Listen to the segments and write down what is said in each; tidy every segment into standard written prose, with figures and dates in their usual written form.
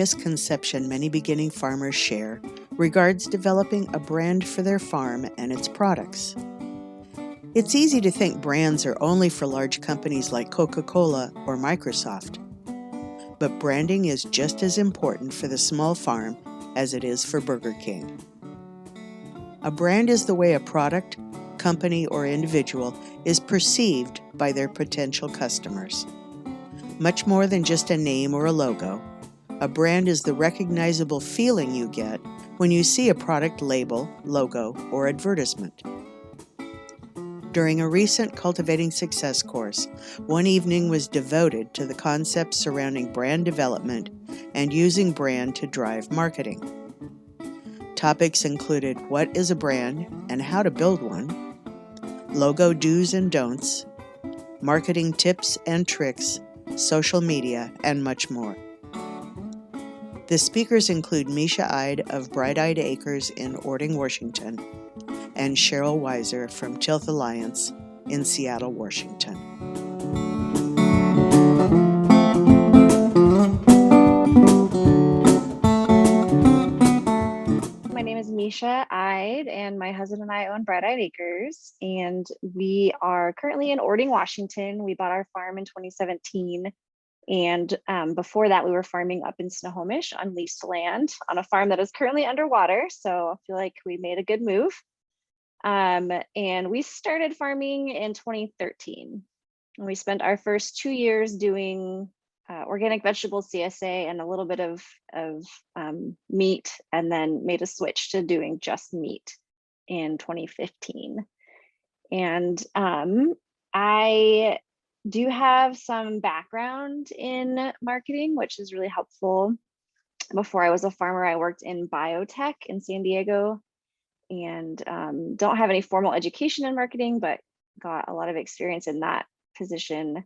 misconception many beginning farmers share regards developing a brand for their farm and its products. It's easy to think brands are only for large companies like Coca-Cola or Microsoft. But branding is just as important for the small farm as it is for Burger King. A brand is the way a product, company, or individual is perceived by their potential customers. Much more than just a name or a logo, a brand is the recognizable feeling you get when you see a product label, logo, or advertisement. During a recent Cultivating Success course, one evening was devoted to the concepts surrounding brand development and using brand to drive marketing. Topics included what is a brand and how to build one, logo do's and don'ts, marketing tips and tricks, social media, and much more. The speakers include Misha Ide of Bright Eyed Acres in Ording, Washington, and Cheryl Weiser from Tilth Alliance in Seattle, Washington. My name is Misha Ide, and my husband and I own Bright Eyed Acres, and we are currently in Ording, Washington. We bought our farm in 2017, and before that, we were farming up in Snohomish on leased land on a farm that is currently underwater, so I feel like we made a good move. And we started farming in 2013, and we spent our first 2 years doing organic vegetables, CSA, and a little bit of meat, and then made a switch to doing just meat in 2015. And I do have some background in marketing, which is really helpful. Before I was a farmer, I worked in biotech in San Diego, and don't have any formal education in marketing, but got a lot of experience in that position.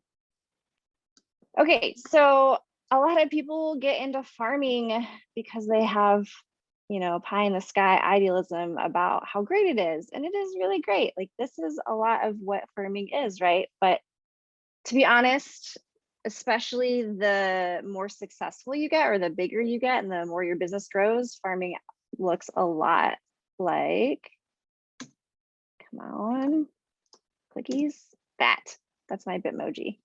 Okay, so a lot of people get into farming because they have, pie in the sky idealism about how great it is. And it is really great. Like, this is a lot of what farming is, right? But to be honest, especially the more successful you get or the bigger you get and the more your business grows, farming looks a lot like, come on, clickies, that's my Bitmoji.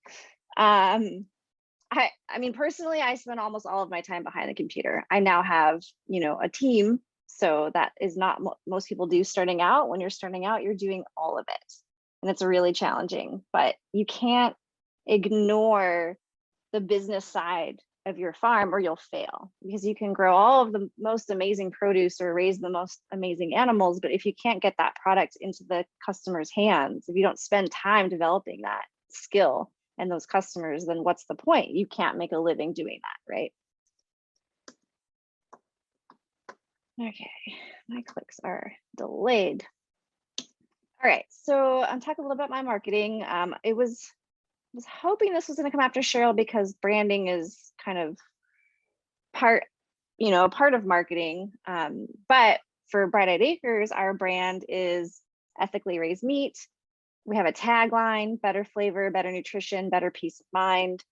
I mean, personally, I spend almost all of my time behind the computer. I now have, a team. So that is not most people do starting out. When you're starting out, you're doing all of it. And it's really challenging, but you can't ignore the business side of your farm or you'll fail, because you can grow all of the most amazing produce or raise the most amazing animals. But if you can't get that product into the customer's hands, if you don't spend time developing that skill and those customers, then what's the point? You can't make a living doing that, right? Okay, my clicks are delayed. All right, so I'm talking a little about my marketing. I was hoping this was going to come after Cheryl, because branding is kind of part of marketing. But for Bright Eyed Acres, our brand is ethically raised meat. We have a tagline: better flavor, better nutrition, better peace of mind.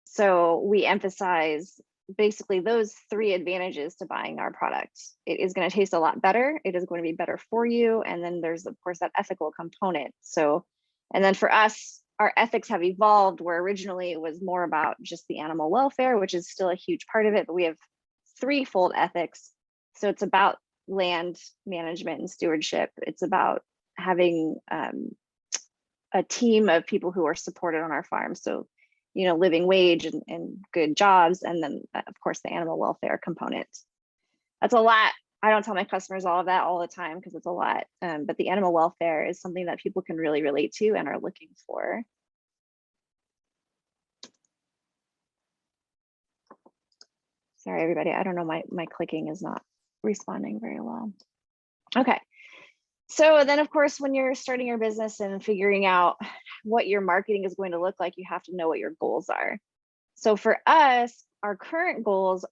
So we emphasize basically those three advantages to buying our product. It is going to taste a lot better. It is going to be better for you. And then there's, of course, that ethical component. So, and then for us, our ethics have evolved, where originally it was more about just the animal welfare, which is still a huge part of it, but we have threefold ethics. So it's about land management and stewardship. It's about having a team of people who are supported on our farm. So, living wage and good jobs. And then, of course, the animal welfare component. That's a lot. I don't tell my customers all of that all the time because it's a lot. But the animal welfare is something that people can really relate to and are looking for. Sorry, everybody. I don't know, my clicking is not responding very well. Okay. So then, of course, when you're starting your business and figuring out what your marketing is going to look like, you have to know what your goals are. So for us, our current goals,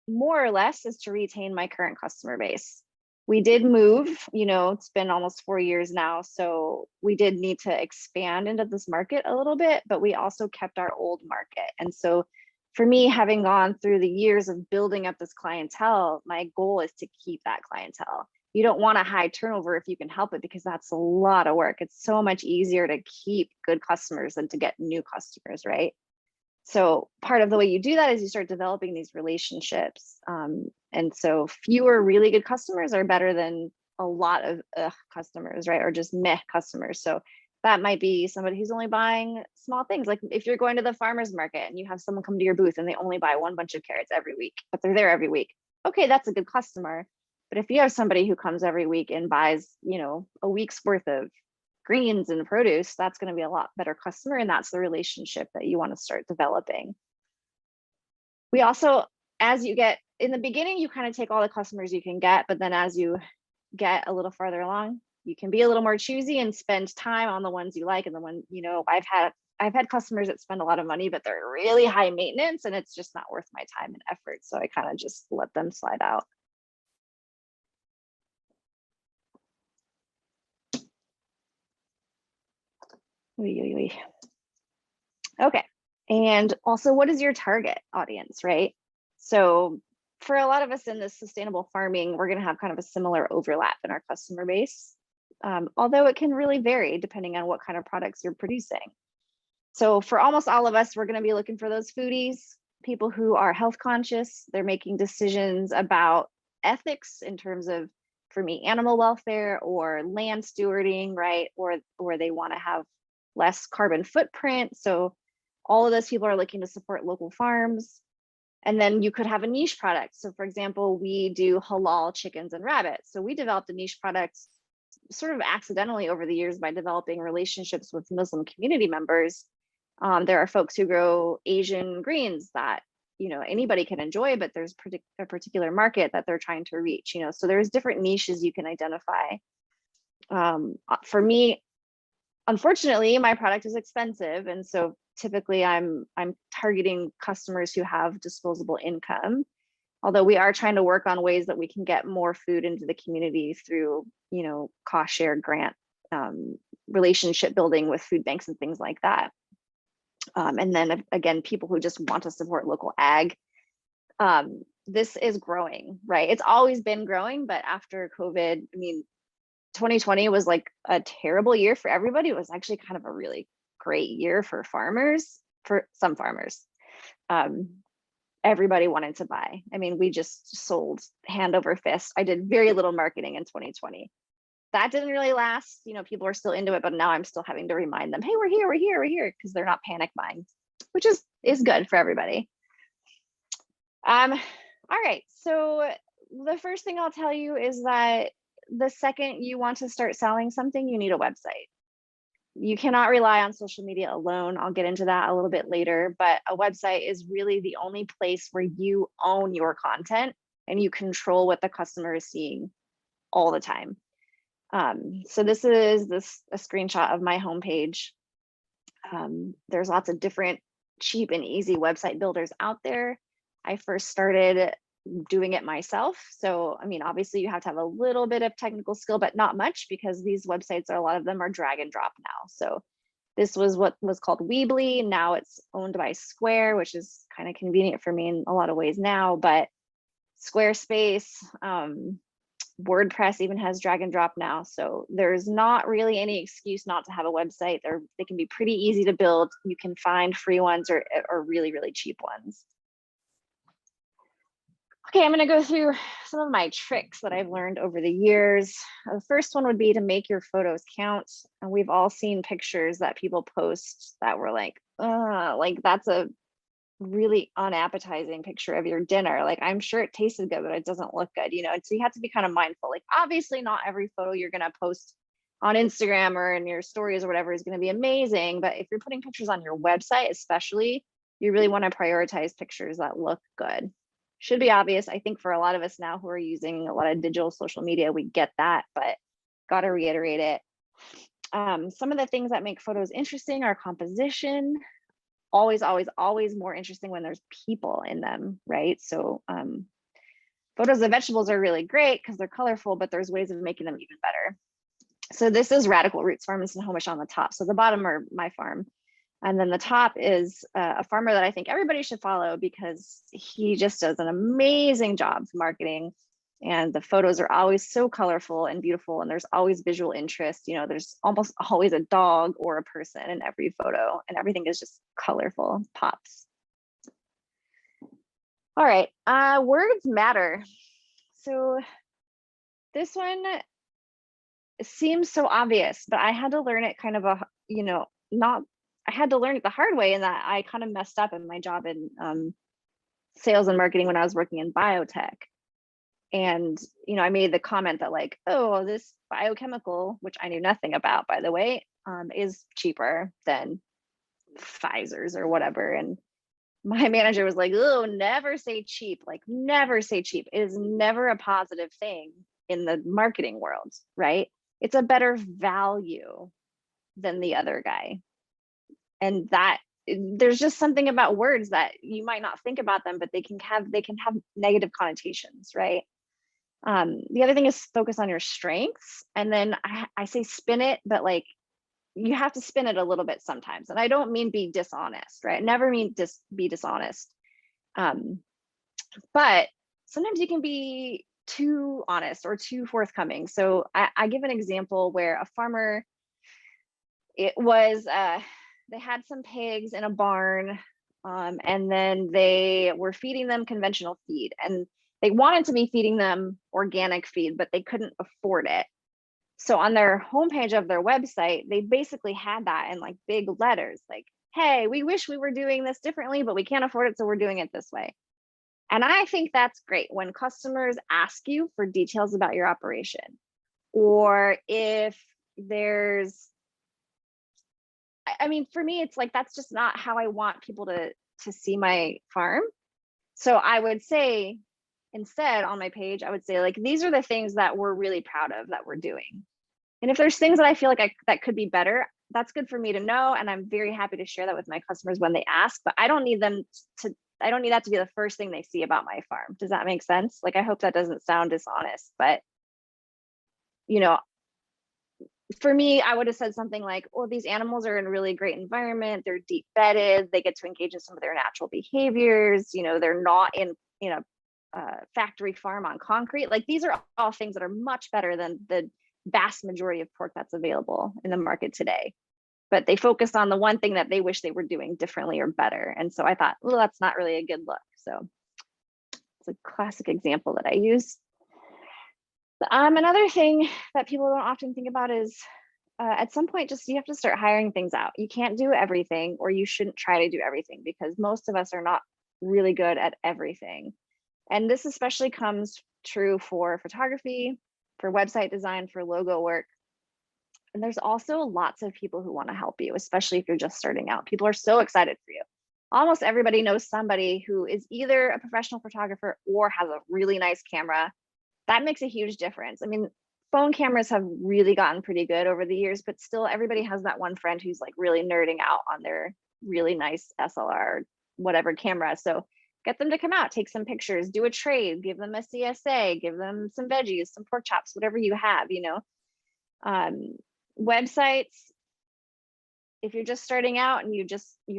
more or less, is to retain my current customer base. We did move, it's been almost 4 years now. So we did need to expand into this market a little bit, but we also kept our old market. And so for me, having gone through the years of building up this clientele, my goal is to keep that clientele. You don't want a high turnover if you can help it, because that's a lot of work. It's so much easier to keep good customers than to get new customers, right? So part of the way you do that is you start developing these relationships. And so fewer really good customers are better than a lot of customers, right? Or just meh customers. So that might be somebody who's only buying small things. Like if you're going to the farmer's market and you have someone come to your booth and they only buy one bunch of carrots every week, but they're there every week. Okay, that's a good customer. But if you have somebody who comes every week and buys, a week's worth of greens and produce, that's going to be a lot better customer. And that's the relationship that you want to start developing. We also, as you get in the beginning, you kind of take all the customers you can get, but then as you get a little farther along, you can be a little more choosy and spend time on the ones you like. And the one, I've had customers that spend a lot of money, but they're really high maintenance and it's just not worth my time and effort. So I kind of just let them slide out. Okay. And also, what is your target audience, right? So for a lot of us in this sustainable farming, we're going to have kind of a similar overlap in our customer base, although it can really vary depending on what kind of products you're producing. So for almost all of us, we're going to be looking for those foodies, people who are health conscious. They're making decisions about ethics in terms of, for me, animal welfare or land stewarding, right? Or they want to have less carbon footprint. So all of those people are looking to support local farms. And then you could have a niche product. So for example, we do halal chickens and rabbits. So we developed a niche product sort of accidentally over the years by developing relationships with Muslim community members. There are folks who grow Asian greens that anybody can enjoy, but there's a particular market that they're trying to reach. So there's different niches you can identify. For me, unfortunately, my product is expensive, and so typically I'm targeting customers who have disposable income. Although we are trying to work on ways that we can get more food into the community through, cost share grant, relationship building with food banks and things like that. And then again, people who just want to support local ag. This is growing, right? It's always been growing, but after COVID, 2020 was like a terrible year for everybody. It was actually kind of a really great year for farmers, for some farmers. Everybody wanted to buy. We just sold hand over fist. I did very little marketing in 2020. That didn't really last. People are still into it, but now I'm still having to remind them, hey, we're here, because they're not panic buying, which is good for everybody. All right, so the first thing I'll tell you is that the second you want to start selling something, you need a website. You cannot rely on social media alone. I'll get into that a little bit later, but a website is really the only place where you own your content and you control what the customer is seeing all the time. So this is a screenshot of my homepage. There's lots of different cheap and easy website builders out there. I first started doing it myself. So, obviously you have to have a little bit of technical skill, but not much, because these websites a lot of them are drag and drop now. So this was what was called Weebly. Now it's owned by Square, which is kind of convenient for me in a lot of ways now, but Squarespace, WordPress even has drag and drop now. So there's not really any excuse not to have a website. They can be pretty easy to build. You can find free ones or really, really cheap ones. Okay, I'm going to go through some of my tricks that I've learned over the years. The first one would be to make your photos count. And we've all seen pictures that people post that were like that's a really unappetizing picture of your dinner. Like, I'm sure it tasted good, but it doesn't look good, So you have to be kind of mindful. Like, obviously not every photo you're going to post on Instagram or in your stories or whatever is going to be amazing. But if you're putting pictures on your website, especially, you really want to prioritize pictures that look good. Should be obvious. I think for a lot of us now who are using a lot of digital social media, we get that, but got to reiterate it. Some of the things that make photos interesting are composition. Always, always, always more interesting when there's people in them, right? So photos of vegetables are really great because they're colorful, but there's ways of making them even better. So this is Radical Roots Farm in Snohomish on the top. So the bottom are my farm. And then the top is a farmer that I think everybody should follow because he just does an amazing job of marketing. And the photos are always so colorful and beautiful, and there's always visual interest. You know, there's almost always a dog or a person in every photo, and everything is just colorful, pops. All right, words matter. So this one seems so obvious, but I had to learn it kind of I had to learn it the hard way, in that I kind of messed up in my job in sales and marketing when I was working in biotech. And, I made the comment that like, oh, this biochemical, which I knew nothing about, by the way, is cheaper than Pfizer's or whatever. And my manager was like, oh, never say cheap, like never say cheap. It is never a positive thing in the marketing world, right? It's a better value than the other guy. And that there's just something about words that you might not think about them, but they can have negative connotations, right? The other thing is focus on your strengths. And then I say spin it, but like you have to spin it a little bit sometimes. And I don't mean be dishonest, right? I never mean be dishonest. But sometimes you can be too honest or too forthcoming. So I give an example where a farmer, it was, they had some pigs in a barn, and then they were feeding them conventional feed, and they wanted to be feeding them organic feed, but they couldn't afford it. So on their homepage of their website, they basically had that in like big letters, like, hey, we wish we were doing this differently, but we can't afford it, so we're doing it this way. And I think that's great when customers ask you for details about your operation, or if there's, I mean, for me, it's like, that's just not how I want people to see my farm. So I would say, instead on my page, I would say like, these are the things that we're really proud of that we're doing. And if there's things that I feel like that could be better, that's good for me to know. And I'm very happy to share that with my customers when they ask, but I don't need that to be the first thing they see about my farm. Does that make sense? Like, I hope that doesn't sound dishonest, but for me, I would have said something like, well, these animals are in a really great environment. They're deep bedded. They get to engage in some of their natural behaviors. They're not in a factory farm on concrete. Like, these are all things that are much better than the vast majority of pork that's available in the market today. But they focus on the one thing that they wish they were doing differently or better. And so I thought, well, that's not really a good look. So it's a classic example that I use. Another thing that people don't often think about is at some point, you have to start hiring things out. You can't do everything, or you shouldn't try to do everything, because most of us are not really good at everything. And this especially comes true for photography, for website design, for logo work. And there's also lots of people who want to help you, especially if you're just starting out. People are so excited for you. Almost everybody knows somebody who is either a professional photographer or has a really nice camera. That makes a huge difference. I mean, phone cameras have really gotten pretty good over the years, but still everybody has that one friend who's like really nerding out on their really nice SLR, whatever camera. So get them to come out, take some pictures, do a trade, give them a CSA, give them some veggies, some pork chops, whatever you have, websites. If you're just starting out and you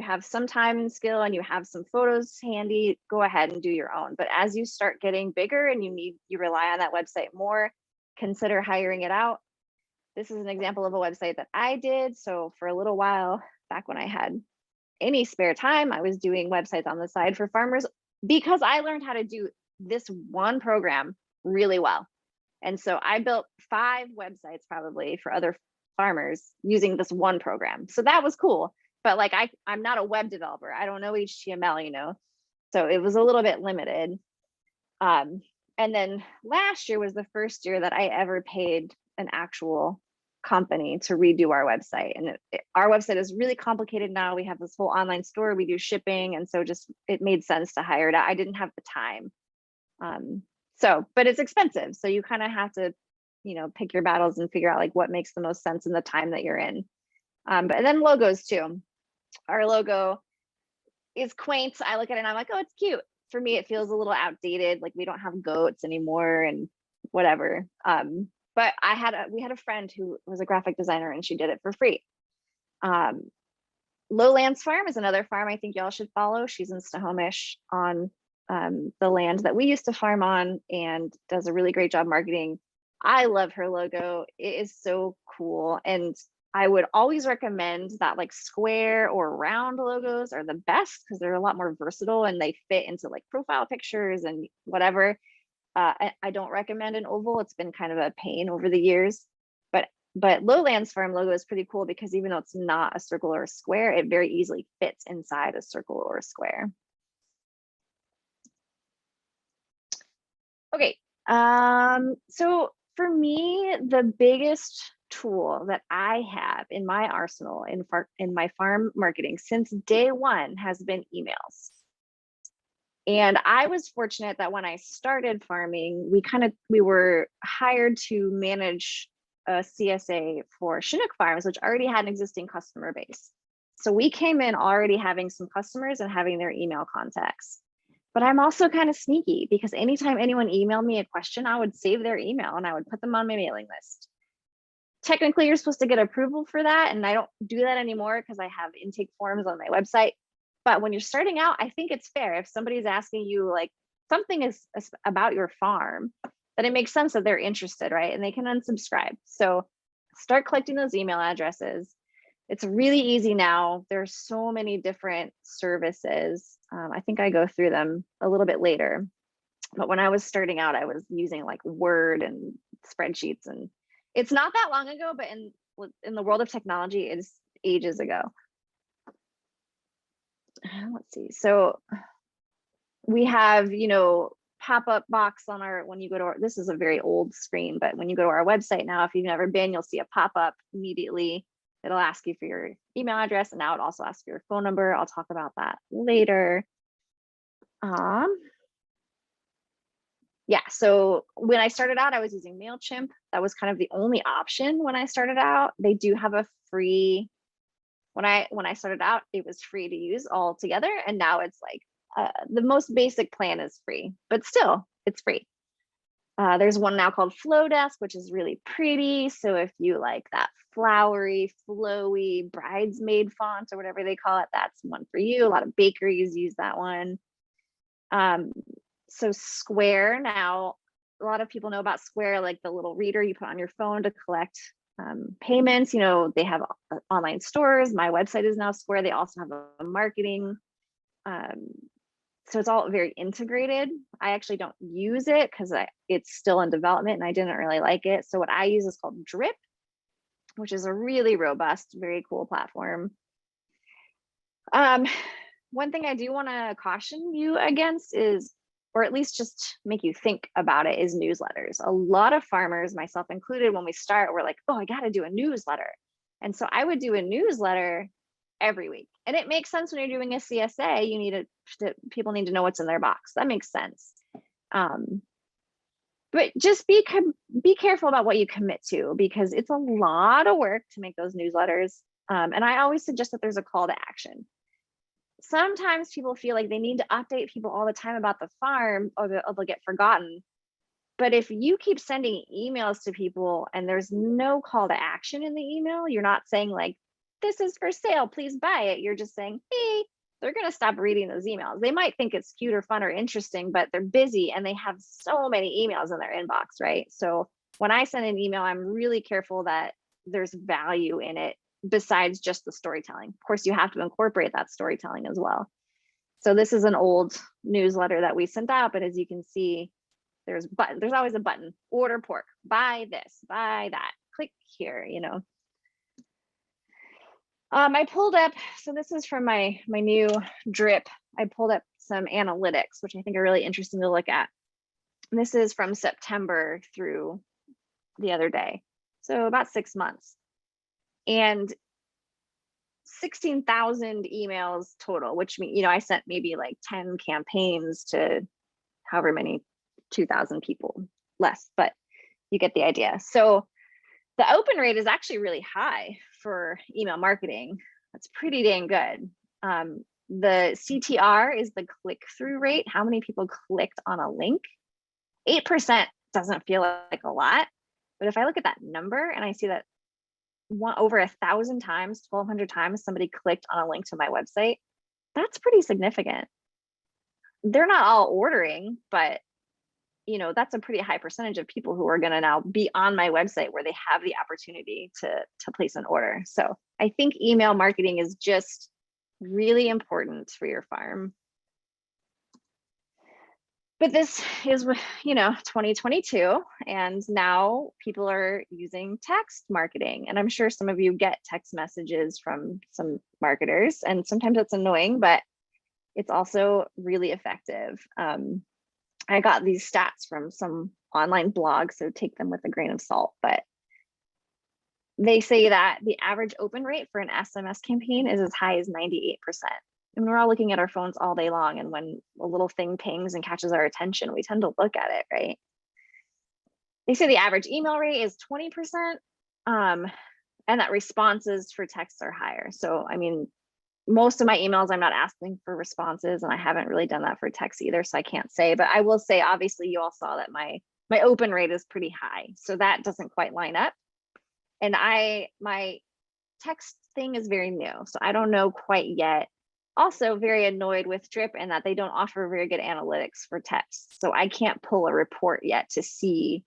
have some time and skill and you have some photos handy, go ahead and do your own. But as you start getting bigger and you rely on that website more, consider hiring it out. This is an example of a website that I did. So for a little while, back when I had any spare time, I was doing websites on the side for farmers, because I learned how to do this one program really well. And so I built 5 websites probably for other farmers using this one program. So that was cool. But like, I'm not a web developer. I don't know HTML, so it was a little bit limited. And then last year was the first year that I ever paid an actual company to redo our website. And our website is really complicated now. We have this whole online store, we do shipping. And so it made sense to hire it out. I didn't have the time. But it's expensive. So you kind of have to, pick your battles and figure out like what makes the most sense in the time that you're in. But then logos too. Our logo is quaint. I look at it and I'm like, oh, it's cute. For me, it feels a little outdated. Like, we don't have goats anymore and whatever. But we had a friend who was a graphic designer and she did it for free. Lowlands Farm is another farm I think y'all should follow. She's in Snohomish on the land that we used to farm on, and does a really great job marketing. I love her logo. It is so cool. And I would always recommend that like square or round logos are the best because they're a lot more versatile and they fit into like profile pictures and whatever. I don't recommend an oval. It's been kind of a pain over the years, but Lowlands Farm logo is pretty cool because even though it's not a circle or a square, it very easily fits inside a circle or a square. Okay, so for me, the biggest tool that I have in my arsenal in my farm marketing since day one has been emails. And I was fortunate that when I started farming, we were hired to manage a CSA for Chinook Farms, which already had an existing customer base. So we came in already having some customers and having their email contacts. But I'm also kind of sneaky because anytime anyone emailed me a question, I would save their email and I would put them on my mailing list. Technically, you're supposed to get approval for that, and I don't do that anymore because I have intake forms on my website. But when you're starting out, I think it's fair if somebody's asking you like something is about your farm, that it makes sense that they're interested, right? And they can unsubscribe. So start collecting those email addresses. It's really easy now. There's so many different services. I think I go through them a little bit later. But when I was starting out, I was using like Word and spreadsheets, and it's not that long ago, but in the world of technology, it's ages ago. Let's see. So we have, pop-up box on our, when you go to our, this is a very old screen, but when you go to our website now, if you've never been, you'll see a pop-up immediately. It'll ask you for your email address, and now it also asks for your phone number. I'll talk about that later. Yeah, so when I started out, I was using MailChimp. That was kind of the only option when I started out. They do have a free, when I started out, it was free to use altogether, and now it's like the most basic plan is free, but still it's free. There's one now called Flowdesk, which is really pretty. So if you like that flowery, flowy bridesmaid font or whatever they call it, that's one for you. A lot of bakeries use that one. So Square, now a lot of people know about Square, like the little reader you put on your phone to collect payments. They have online stores. My website is now Square. They also have a marketing. So it's all very integrated. I actually don't use it because it's still in development and I didn't really like it. So what I use is called Drip, which is a really robust, very cool platform. One thing I do want to caution you against is, or at least just make you think about it, is newsletters. A lot of farmers, myself included, when we start, we're like, oh, I got to do a newsletter. And so I would do a newsletter every week. And it makes sense when you're doing a CSA, people need to know what's in their box. That makes sense. But just be careful about what you commit to, because it's a lot of work to make those newsletters. And I always suggest that there's a call to action. Sometimes people feel like they need to update people all the time about the farm, or they'll get forgotten. But if you keep sending emails to people and there's no call to action in the email, you're not saying like, this is for sale, please buy it. You're just saying, hey, they're going to stop reading those emails. They might think it's cute or fun or interesting, but they're busy and they have so many emails in their inbox, right? So when I send an email, I'm really careful that there's value in it besides just the storytelling. Of course, you have to incorporate that storytelling as well. So this is an old newsletter that we sent out, but as you can see, there's always a button, order pork, buy this, buy that, click here, I pulled up, so this is from my new Drip. I pulled up some analytics, which I think are really interesting to look at. And this is from September through the other day. So about 6 months. And 16,000 emails total, which means, I sent maybe like 10 campaigns to however many, 2,000 people, less, but you get the idea. So the open rate is actually really high for email marketing. That's pretty dang good. The CTR is the click-through rate, how many people clicked on a link. 8% doesn't feel like a lot, but if I look at that number and I see that over 1,000 times, 1,200 times somebody clicked on a link to my website, that's pretty significant. They're not all ordering, but that's a pretty high percentage of people who are going to now be on my website where they have the opportunity to place an order. So I think email marketing is just really important for your farm. But this is, 2022, and now people are using text marketing. And I'm sure some of you get text messages from some marketers, and sometimes it's annoying, but it's also really effective. I got these stats from some online blog, so take them with a grain of salt, but they say that the average open rate for an SMS campaign is as high as 98%. And we're all looking at our phones all day long, and when a little thing pings and catches our attention, we tend to look at it, right? They say the average email rate is 20%, and that responses for texts are higher. So, I mean, most of my emails, I'm not asking for responses, and I haven't really done that for text either, so I can't say. But I will say, obviously, you all saw that my open rate is pretty high, so that doesn't quite line up. And my text thing is very new, so I don't know quite yet. Also very annoyed with Drip and that they don't offer very good analytics for text. So I can't pull a report yet to see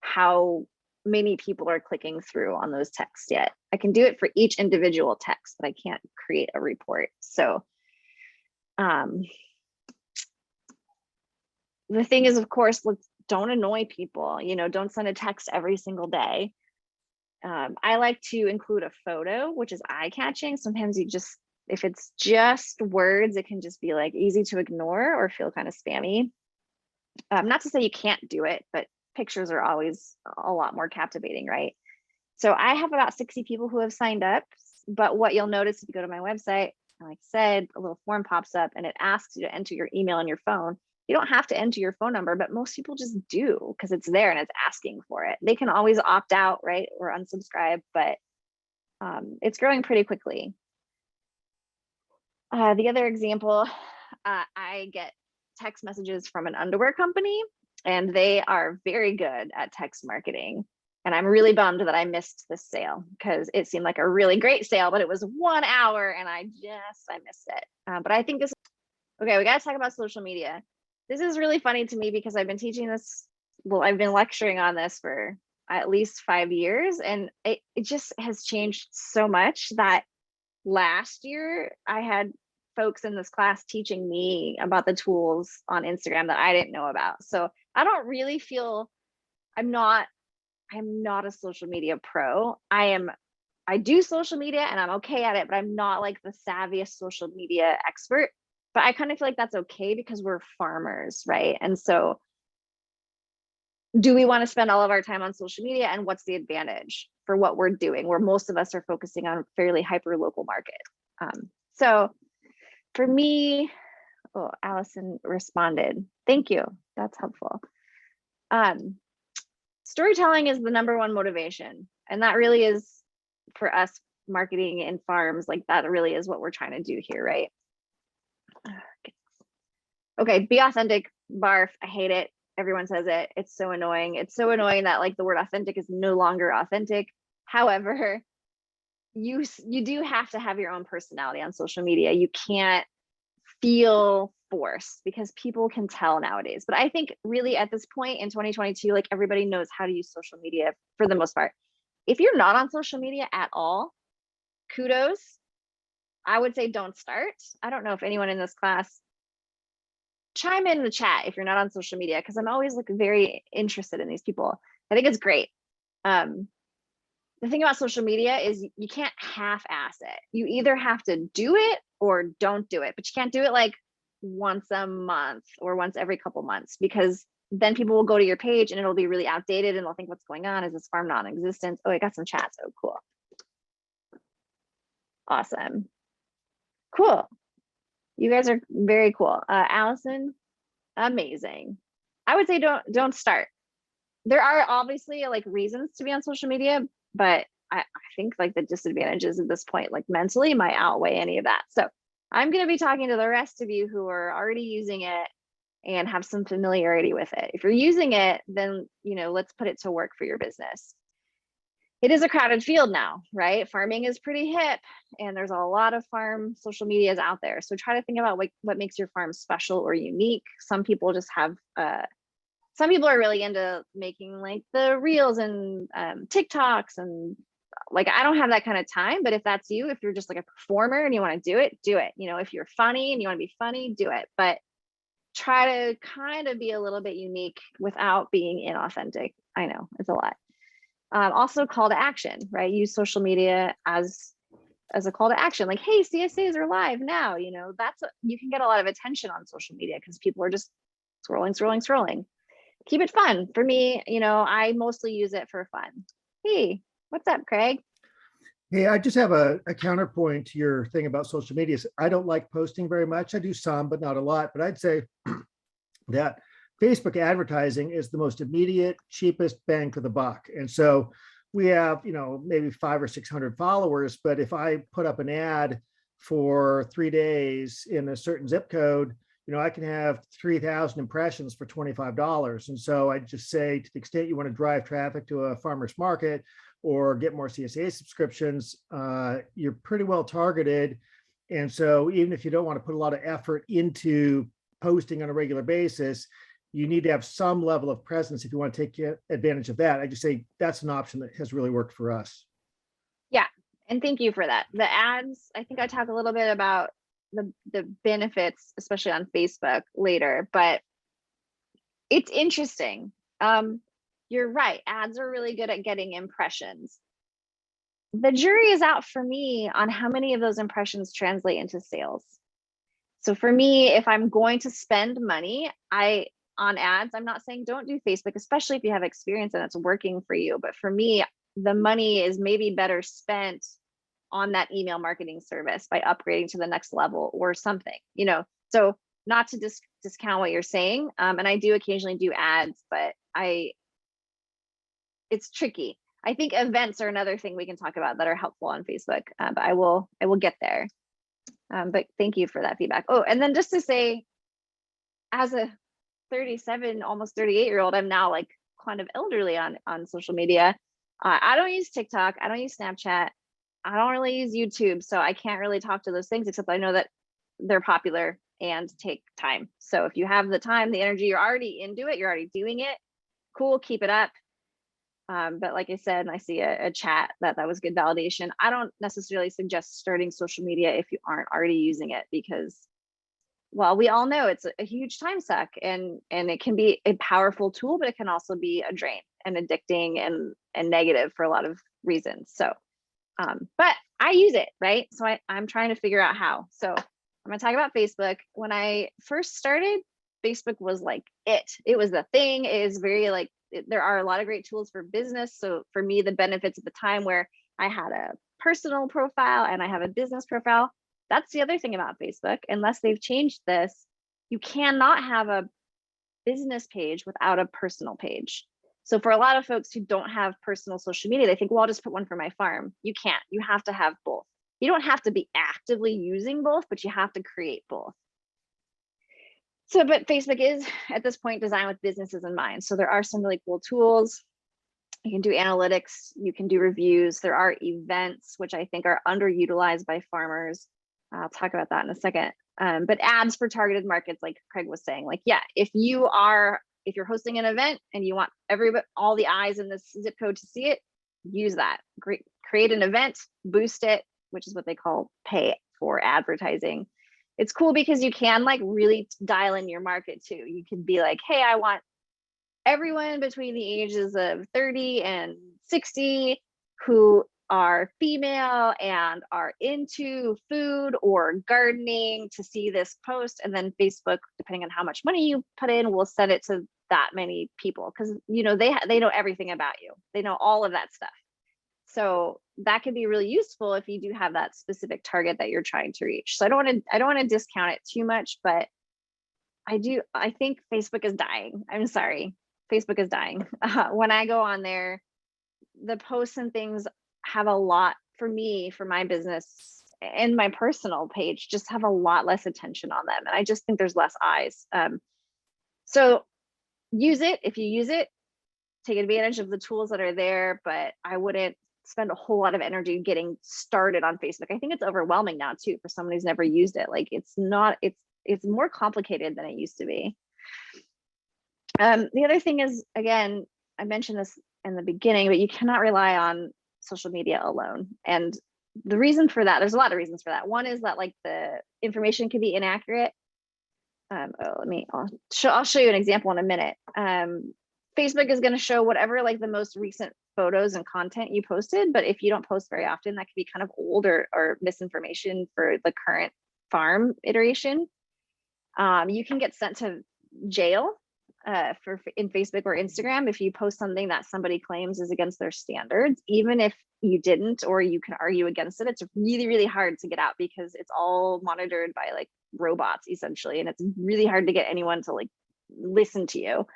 how many people are clicking through on those texts yet. I can do it for each individual text, but I can't create a report. So the thing is, of course, don't annoy people, don't send a text every single day. I like to include a photo, which is eye-catching. Sometimes if it's just words, it can just be like easy to ignore or feel kind of spammy. Not to say you can't do it, but pictures are always a lot more captivating, right? So I have about 60 people who have signed up, but what you'll notice if you go to my website, like I said, a little form pops up and it asks you to enter your email and your phone. You don't have to enter your phone number, but most people just do because it's there and it's asking for it. They can always opt out, right, or unsubscribe, but it's growing pretty quickly. The other example, I get text messages from an underwear company, and they are very good at text marketing. And I'm really bummed that I missed this sale because it seemed like a really great sale, but it was 1 hour and I missed it. But I think okay, we got to talk about social media. This is really funny to me because I've been teaching this, I've been lecturing on this for at least 5 years, and it just has changed so much that last year I had folks in this class teaching me about the tools on Instagram that I didn't know about. So I don't really feel, I'm not a social media pro. I do social media and I'm okay at it, but I'm not like the savviest social media expert. But I kind of feel like that's okay because we're farmers, right? And so do we want to spend all of our time on social media, and what's the advantage for what we're doing, where most of us are focusing on fairly hyper local market? So for me, Allison responded, thank you, that's helpful. Storytelling is the #1 motivation, and that really is, for us marketing in farms, like that really is what we're trying to do here, right? Okay, be authentic, barf, I hate it. Everyone says it. It's so annoying. It's so annoying that like the word authentic is no longer authentic. However, you do have to have your own personality on social media. You can't feel forced because people can tell nowadays. But I think really at this point in 2022, like everybody knows how to use social media for the most part. If you're not on social media at all, kudos. I would say don't start. I don't know if anyone in this class, chime in the chat if you're not on social media, because I'm always like very interested in these people. I think it's great. The thing about social media is you can't half-ass it. You either have to do it or don't do it, but you can't do it like once a month or once every couple months, because then people will go to your page and it'll be really outdated and they'll think, what's going on? Is this farm non-existent? Oh, I got some chats. Oh, cool. Awesome. Cool. You guys are very cool. Allison, amazing. I would say don't start. There are obviously like reasons to be on social media, but I think like the disadvantages at this point, like mentally, might outweigh any of that. So I'm going to be talking to the rest of you who are already using it and have some familiarity with it. If you're using it, then let's put it to work for your business. it is a crowded field now, right? Farming is pretty hip and there's a lot of farm social medias out there. So try to think about what makes your farm special or unique. Some people just have, some people are really into making like the reels and TikToks, and like, I don't have that kind of time, but if that's you, if you're just like a performer and you want to do it, do it. You know, if you're funny and you want to be funny, do it. But try to kind of be a little bit unique without being inauthentic. I know it's a lot. Also call to action, right? Use social media as a call to action, like, hey, CSAs are live now. You know, you can get a lot of attention on social media because people are just scrolling. Keep it fun. For me, you know, I mostly use it for fun. Hey, what's up, Craig? Hey, I just have a counterpoint to your thing about social media. I don't like posting very much. I do some, but not a lot. But I'd say that Facebook advertising is the most immediate, cheapest bang for the buck. And so we have, you know, maybe 500 or 600 followers, but if I put up an ad for 3 days in a certain zip code, you know, I can have 3,000 impressions for $25. And so I just say, to the extent you want to drive traffic to a farmer's market or get more CSA subscriptions, you're pretty well targeted. And so even if you don't want to put a lot of effort into posting on a regular basis, you need to have some level of presence if you want to take advantage of that. I just say that's an option that has really worked for us. Yeah, and thank you for that. The ads, I think I talk a little bit about the benefits, especially on Facebook later, but it's interesting. You're right, ads are really good at getting impressions. The jury is out for me on how many of those impressions translate into sales. So for me, if I'm going to spend money on ads, I'm not saying don't do Facebook, especially if you have experience and it's working for you. But for me, the money is maybe better spent on that email marketing service by upgrading to the next level or something, you know. So not to discount what you're saying. And I do occasionally do ads, but it's tricky. I think events are another thing we can talk about that are helpful on Facebook, but I will get there. But thank you for that feedback. Oh, and then just to say, as a 37, almost 38-year-old, I'm now like kind of elderly on social media. I don't use TikTok. I don't use Snapchat. I don't really use YouTube. So I can't really talk to those things, except I know that they're popular and take time. So if you have the time, the energy, you're already into it, you're already doing it, cool, keep it up. But like I said, and I see a chat that was good validation. I don't necessarily suggest starting social media if you aren't already using it, because, well, we all know it's a huge time suck, and it can be a powerful tool, but it can also be a drain and addicting and negative for a lot of reasons. So, but I use it, right? So I'm trying to figure out how. So I'm gonna talk about Facebook. When I first started, Facebook was like it was the thing. It is very like, there are a lot of great tools for business. So for me, the benefits at the time where I had a personal profile and I have a business profile, that's the other thing about Facebook. Unless they've changed this, you cannot have a business page without a personal page. So for a lot of folks who don't have personal social media, they think, well, I'll just put one for my farm. You can't. You have to have both. You don't have to be actively using both, but you have to create both. So, but Facebook is at this point designed with businesses in mind. So there are some really cool tools. You can do analytics, you can do reviews. There are events, which I think are underutilized by farmers. I'll talk about that in a second. But ads for targeted markets, like Craig was saying, like, yeah, if you're hosting an event and you want all the eyes in this zip code to see it, use that. Create an event, boost it, which is what they call pay for advertising. It's cool because you can like really dial in your market too. You can be like, hey, I want everyone between the ages of 30 and 60 who are female and are into food or gardening to see this post. And then Facebook, depending on how much money you put in, will send it to that many people, because you know they know everything about you. They know all of that stuff. So that can be really useful if you do have that specific target that you're trying to reach. So I don't want to discount it too much, but I think Facebook is dying. I'm sorry, Facebook is dying. When I go on there, the posts and things have a lot, for me, for my business and my personal page, just have a lot less attention on them. And I just think there's less eyes. So use it. If you use it, take advantage of the tools that are there, but I wouldn't spend a whole lot of energy getting started on Facebook. I think it's overwhelming now too for someone who's never used it. Like it's more complicated than it used to be. The other thing is, again, I mentioned this in the beginning, but you cannot rely on social media alone. And the reason for that, there's a lot of reasons for that. One is that like the information can be inaccurate. I'll show you an example in a minute. Facebook is going to show whatever like the most recent photos and content you posted, but if you don't post very often, that could be kind of old or misinformation for the current farm iteration. You can get sent to jail in Facebook or Instagram if you post something that somebody claims is against their standards, even if you didn't, or you can argue against it. It's really, really hard to get out because it's all monitored by like robots essentially, and it's really hard to get anyone to like listen to you.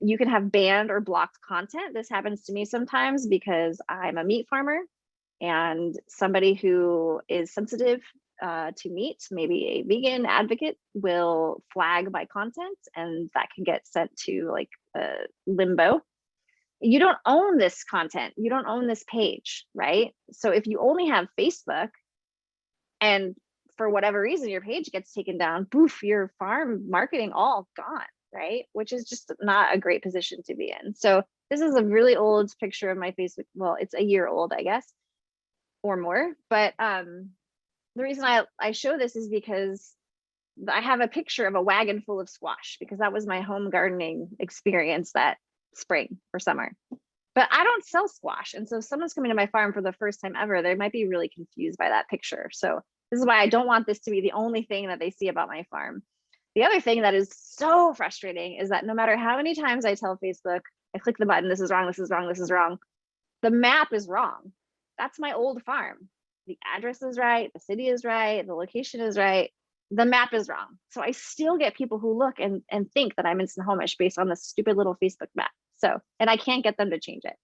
You can have banned or blocked content. This happens to me sometimes because I'm a meat farmer, and somebody who is sensitive to meat, maybe a vegan advocate, will flag my content, and that can get sent to like limbo. You don't own this content. You don't own this page, right? So if you only have Facebook and for whatever reason your page gets taken down, poof, your farm marketing all gone, right? Which is just not a great position to be in. So this is a really old picture of my Facebook. Well, it's a year old, I guess, or more. But the reason I show this is because I have a picture of a wagon full of squash, because that was my home gardening experience that spring or summer. But I don't sell squash. And so if someone's coming to my farm for the first time ever, they might be really confused by that picture. So this is why I don't want this to be the only thing that they see about my farm. The other thing that is so frustrating is that no matter how many times I tell Facebook, I click the button, this is wrong, this is wrong, this is wrong, the map is wrong. That's my old farm. The address is right, the city is right, the location is right, the map is wrong. So I still get people who look and think that I'm in Snohomish based on this stupid little Facebook map. So, and I can't get them to change it.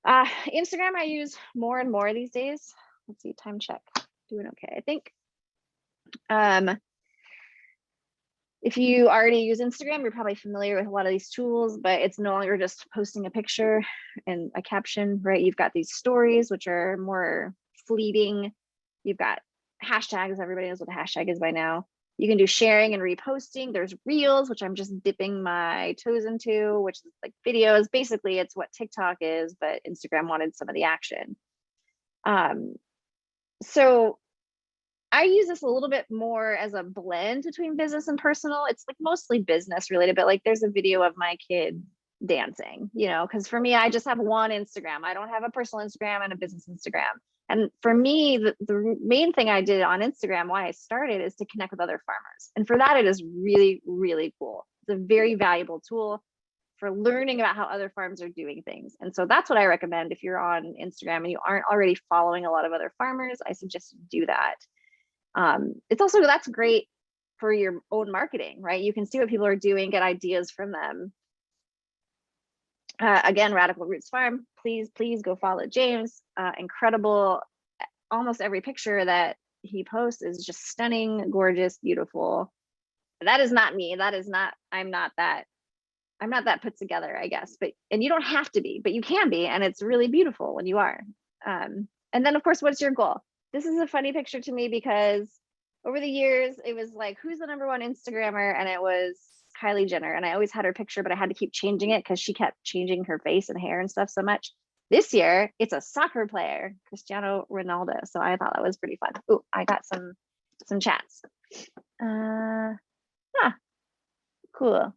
Instagram I use more and more these days. Let's see, time check, doing okay, I think. If you already use Instagram, you're probably familiar with a lot of these tools, but it's no longer just posting a picture and a caption, right? You've got these stories, which are more fleeting. You've got hashtags. Everybody knows what a hashtag is by now. You can do sharing and reposting. There's Reels, which I'm just dipping my toes into, which is like videos. Basically, it's what TikTok is, but Instagram wanted some of the action. So I use this a little bit more as a blend between business and personal. It's like mostly business related, but like there's a video of my kid dancing, you know, because for me, I just have one Instagram. I don't have a personal Instagram and a business Instagram. And for me, the main thing I did on Instagram, why I started, is to connect with other farmers. And for that, it is really, really cool. It's a very valuable tool for learning about how other farms are doing things. And so that's what I recommend. If you're on Instagram and you aren't already following a lot of other farmers, I suggest you do that. It's also, that's great for your own marketing, right? You can see what people are doing, get ideas from them. Again, Radical Roots Farm, please go follow James. Incredible. Almost every picture that he posts is just stunning, gorgeous, beautiful. That is not me. That is not, I'm not that put together, I guess, and you don't have to be, but you can be. And it's really beautiful when you are. And then of course, what's your goal? This is a funny picture to me because over the years, it was like, who's the #1 Instagrammer? And it was Kylie Jenner. And I always had her picture, but I had to keep changing it because she kept changing her face and hair and stuff so much. This year, it's a soccer player, Cristiano Ronaldo. So I thought that was pretty fun. Oh, I got some chats. Cool.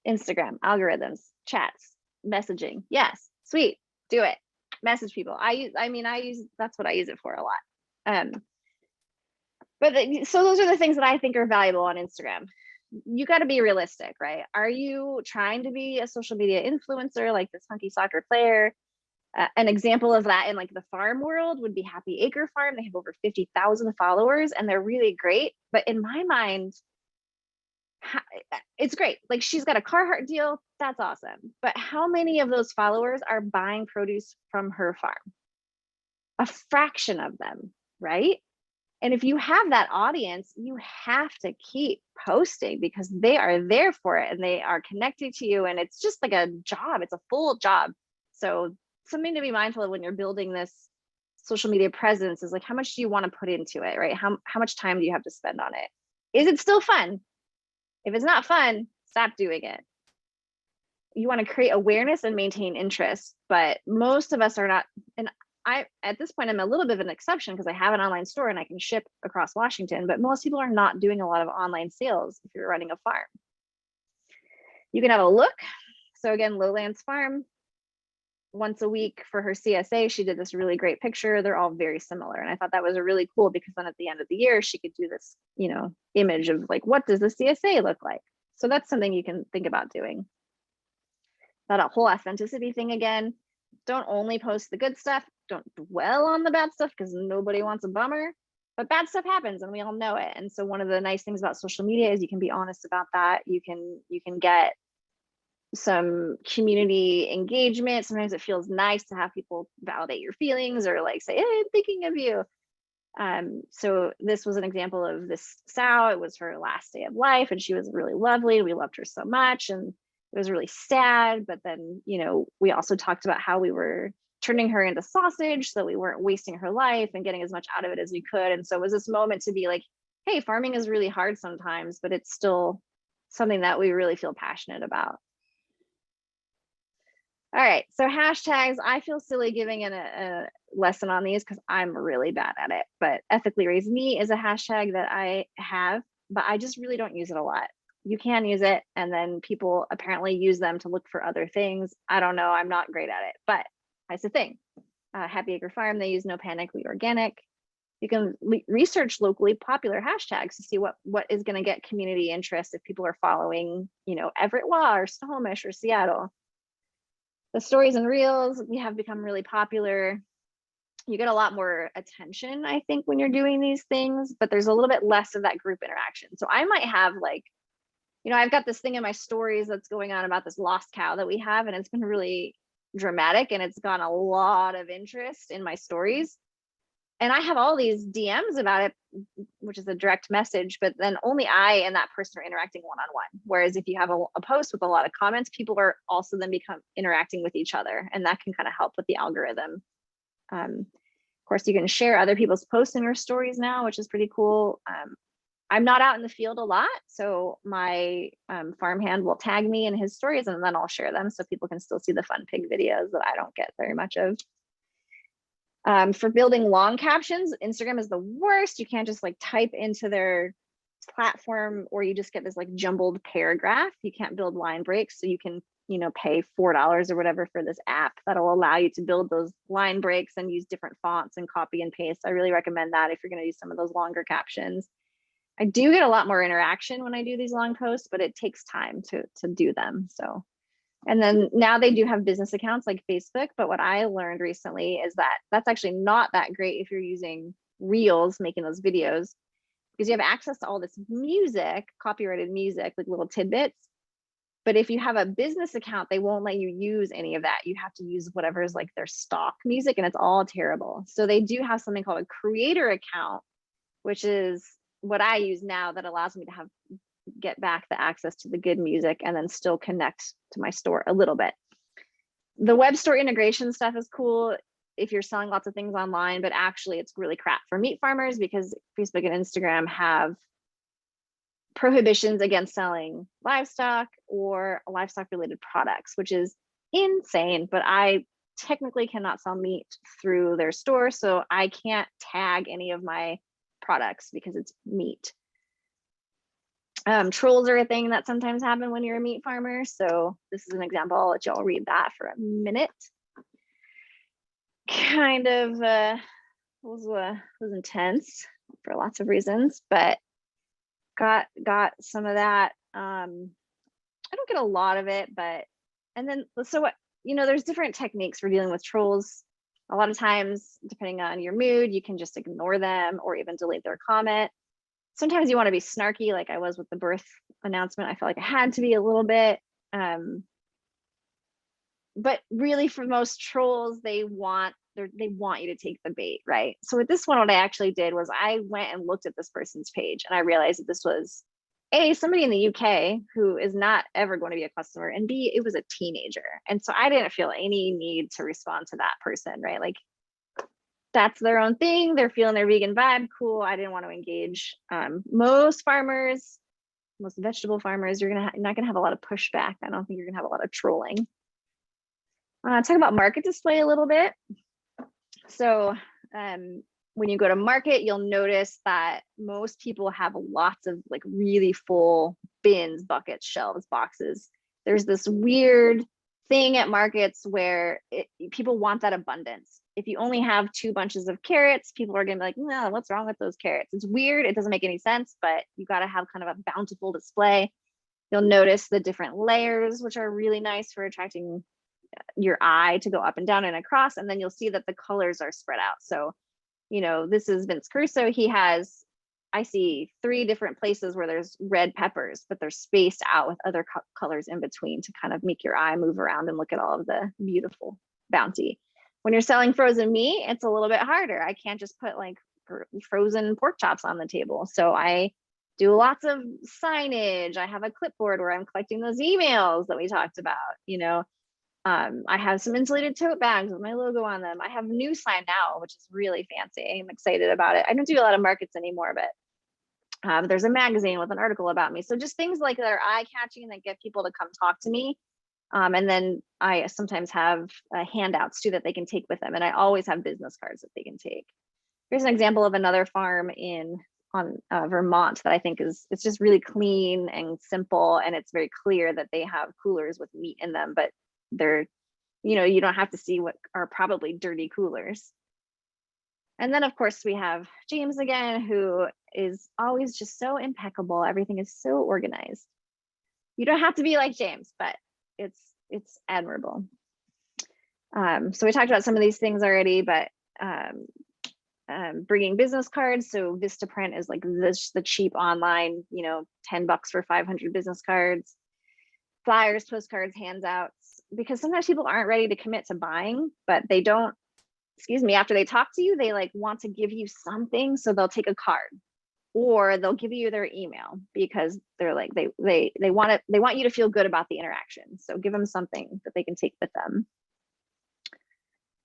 Instagram, algorithms, chats, messaging. Yes, sweet, do it. Message people. I use, that's what I use it for a lot. So those are the things that I think are valuable on Instagram. You got to be realistic, right? Are you trying to be a social media influencer like this hunky soccer player? An example of that in like the farm world would be Happy Acre Farm. They have over 50,000 followers and they're really great. But in my mind, it's great. Like she's got a Carhartt deal. That's awesome. But how many of those followers are buying produce from her farm? A fraction of them, right? And if you have that audience, you have to keep posting because they are there for it and they are connected to you. And it's just like a job. It's a full job. So something to be mindful of when you're building this social media presence is like, how much do you want to put into it, right? How much time do you have to spend on it? Is it still fun? If it's not fun, stop doing it. You want to create awareness and maintain interest, but most of us are not. And I, at this point, I'm a little bit of an exception because I have an online store and I can ship across Washington, but most people are not doing a lot of online sales if you're running a farm. You can have a look. So again, Lowlands Farm, once a week for her CSA, she did this really great picture. They're all very similar. And I thought that was a really cool, because then at the end of the year, she could do this, you know, image of like, what does the CSA look like? So that's something you can think about doing. That whole authenticity thing again, don't only post the good stuff, don't dwell on the bad stuff because nobody wants a bummer, but bad stuff happens and we all know it. And so one of the nice things about social media is you can be honest about that. You can get some community engagement. Sometimes it feels nice to have people validate your feelings or like say, hey, I'm thinking of you. So this was an example of this sow. It was her last day of life and she was really lovely. We loved her so much and it was really sad. But then, you know, we also talked about how we were turning her into sausage so that we weren't wasting her life and getting as much out of it as we could. And so it was this moment to be like, hey, farming is really hard sometimes, but it's still something that we really feel passionate about. All right, so hashtags, I feel silly giving a lesson on these because I'm really bad at it, but Ethically Raised Me is a hashtag that I have, but I just really don't use it a lot. You can use it, and then people apparently use them to look for other things. I don't know, I'm not great at it, but that's the thing. Happy Acre Farm, they use No Panic, Wheat Organic. You can research locally popular hashtags to see what is gonna get community interest if people are following, you know, Everett Law or Snohomish or Seattle. The stories and reels, we have become really popular. You get a lot more attention, I think, when you're doing these things, but there's a little bit less of that group interaction. So I might have like, you know, I've got this thing in my stories that's going on about this lost cow that we have, and it's been really dramatic and it's gotten a lot of interest in my stories. And I have all these DMs about it, which is a direct message, but then only I and that person are interacting one-on-one. Whereas if you have a post with a lot of comments, people are also then interacting with each other, and that can kind of help with the algorithm. Of course, you can share other people's posts in your stories now, which is pretty cool. I'm not out in the field a lot, so my farmhand will tag me in his stories and then I'll share them so people can still see the fun pig videos that I don't get very much of. For building long captions, Instagram is the worst. You can't just like type into their platform, or you just get this like jumbled paragraph. You can't build line breaks, so you can, you know, pay $4 or whatever for this app that'll allow you to build those line breaks and use different fonts and copy and paste. I really recommend that if you're going to use some of those longer captions. I do get a lot more interaction when I do these long posts, but it takes time to do them. So, and then now they do have business accounts like Facebook, but what I learned recently is that that's actually not that great if you're using Reels, making those videos, because you have access to all this music, copyrighted music, like little tidbits. But if you have a business account, they won't let you use any of that. You have to use whatever is like their stock music, and it's all terrible. So they do have something called a creator account, which is what I use now, that allows me to get back the access to the good music and then still connect to my store a little bit. The web store integration stuff is cool if you're selling lots of things online, but actually it's really crap for meat farmers because Facebook and Instagram have prohibitions against selling livestock or livestock related products, which is insane. But I technically cannot sell meat through their store, so I can't tag any of my products because it's meat. Trolls are a thing that sometimes happen when you're a meat farmer. So this is an example. I'll let y'all read that for a minute. Kind of was intense for lots of reasons, but got some of that. I don't get a lot of it, but, and then, so what, you know, there's different techniques for dealing with trolls. A lot of times, depending on your mood, you can just ignore them or even delete their comment. Sometimes you want to be snarky, like I was with the birth announcement. I felt like I had to be a little bit. But really, for most trolls, they want you to take the bait, right? So with this one, what I actually did was I went and looked at this person's page, and I realized that this was A, somebody in the UK who is not ever going to be a customer, and B, it was a teenager. And so I didn't feel any need to respond to that person, right? Like, that's their own thing. They're feeling their vegan vibe. Cool. I didn't want to engage. Most farmers, most vegetable farmers, you're not gonna have a lot of pushback. I don't think you're gonna have a lot of trolling. Talk about market display a little bit. So when you go to market, you'll notice that most people have lots of like really full bins, buckets, shelves, boxes. There's this weird thing at markets where people want that abundance. If you only have 2 bunches of carrots, people are gonna be like, no, what's wrong with those carrots? It's weird, it doesn't make any sense, but you gotta have kind of a bountiful display. You'll notice the different layers, which are really nice for attracting your eye to go up and down and across. And then you'll see that the colors are spread out. So, you know, this is Vince Caruso. He has, I see 3 different places where there's red peppers, but they're spaced out with other colors in between to kind of make your eye move around and look at all of the beautiful bounty. When you're selling frozen meat, it's a little bit harder. I can't just put like frozen pork chops on the table. So I do lots of signage. I have a clipboard where I'm collecting those emails that we talked about, you know. I have some insulated tote bags with my logo on them. I have new sign now, which is really fancy. I'm excited about it. I don't do a lot of markets anymore, but there's a magazine with an article about me. So just things like that are eye-catching that get people to come talk to me. And then I sometimes have handouts too that they can take with them. And I always have business cards that they can take. Here's an example of another farm on Vermont that I think it's just really clean and simple. And it's very clear that they have coolers with meat in them, but they're, you know, you don't have to see what are probably dirty coolers. And then of course we have James again, who is always just so impeccable. Everything is so organized. You don't have to be like James, but it's admirable. So we talked about some of these things already, but bringing business cards. So Vistaprint is like the cheap online, you know, $10 for 500 business cards, flyers, postcards, handouts, because sometimes people aren't ready to commit to buying, but they don't, excuse me, after they talk to you, they like want to give you something. So they'll take a card or they'll give you their email because they're like, they want you to feel good about the interaction. So give them something that they can take with them.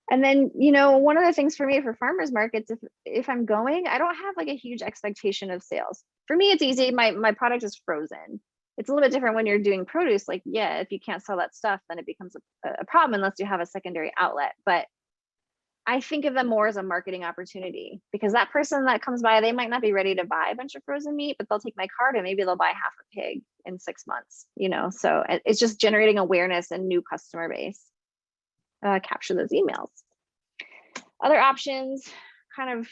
And then, you know, one of the things for me for farmers markets, if I'm going, I don't have like a huge expectation of sales. For me, it's easy. My product is frozen. It's a little bit different when you're doing produce. Like, yeah, if you can't sell that stuff, then it becomes a problem unless you have a secondary outlet. But I think of them more as a marketing opportunity because that person that comes by, they might not be ready to buy a bunch of frozen meat, but they'll take my card and maybe they'll buy half a pig in 6 months, you know? So it's just generating awareness and new customer base. Capture those emails. Other options, kind of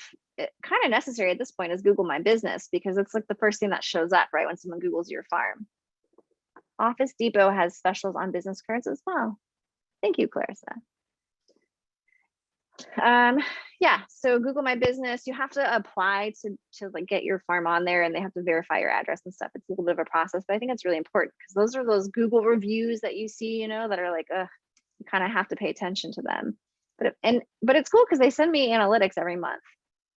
necessary at this point, is Google My Business because it's like the first thing that shows up right when someone Googles your farm. Office Depot has specials on business cards as well. Thank you, Clarissa. Yeah, so Google My Business, you have to apply to like get your farm on there and they have to verify your address and stuff. It's a little bit of a process, but I think it's really important because those are those Google reviews that you see, you know, that are like, you kind of have to pay attention to them. But it's cool because they send me analytics every month.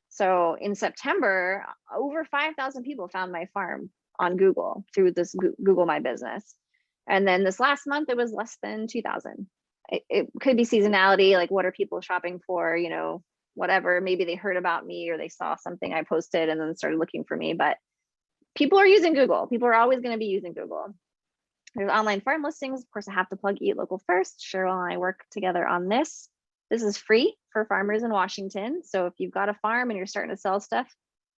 So in September, over 5,000 people found my farm on Google through this Google My Business. And then this last month, it was less than 2,000. It could be seasonality, like what are people shopping for, you know, whatever. Maybe they heard about me or they saw something I posted and then started looking for me. But people are using Google. People are always going to be using Google. There's online farm listings. Of course, I have to plug Eat Local first. Cheryl and I work together on this. This is free for farmers in Washington. So if you've got a farm and you're starting to sell stuff,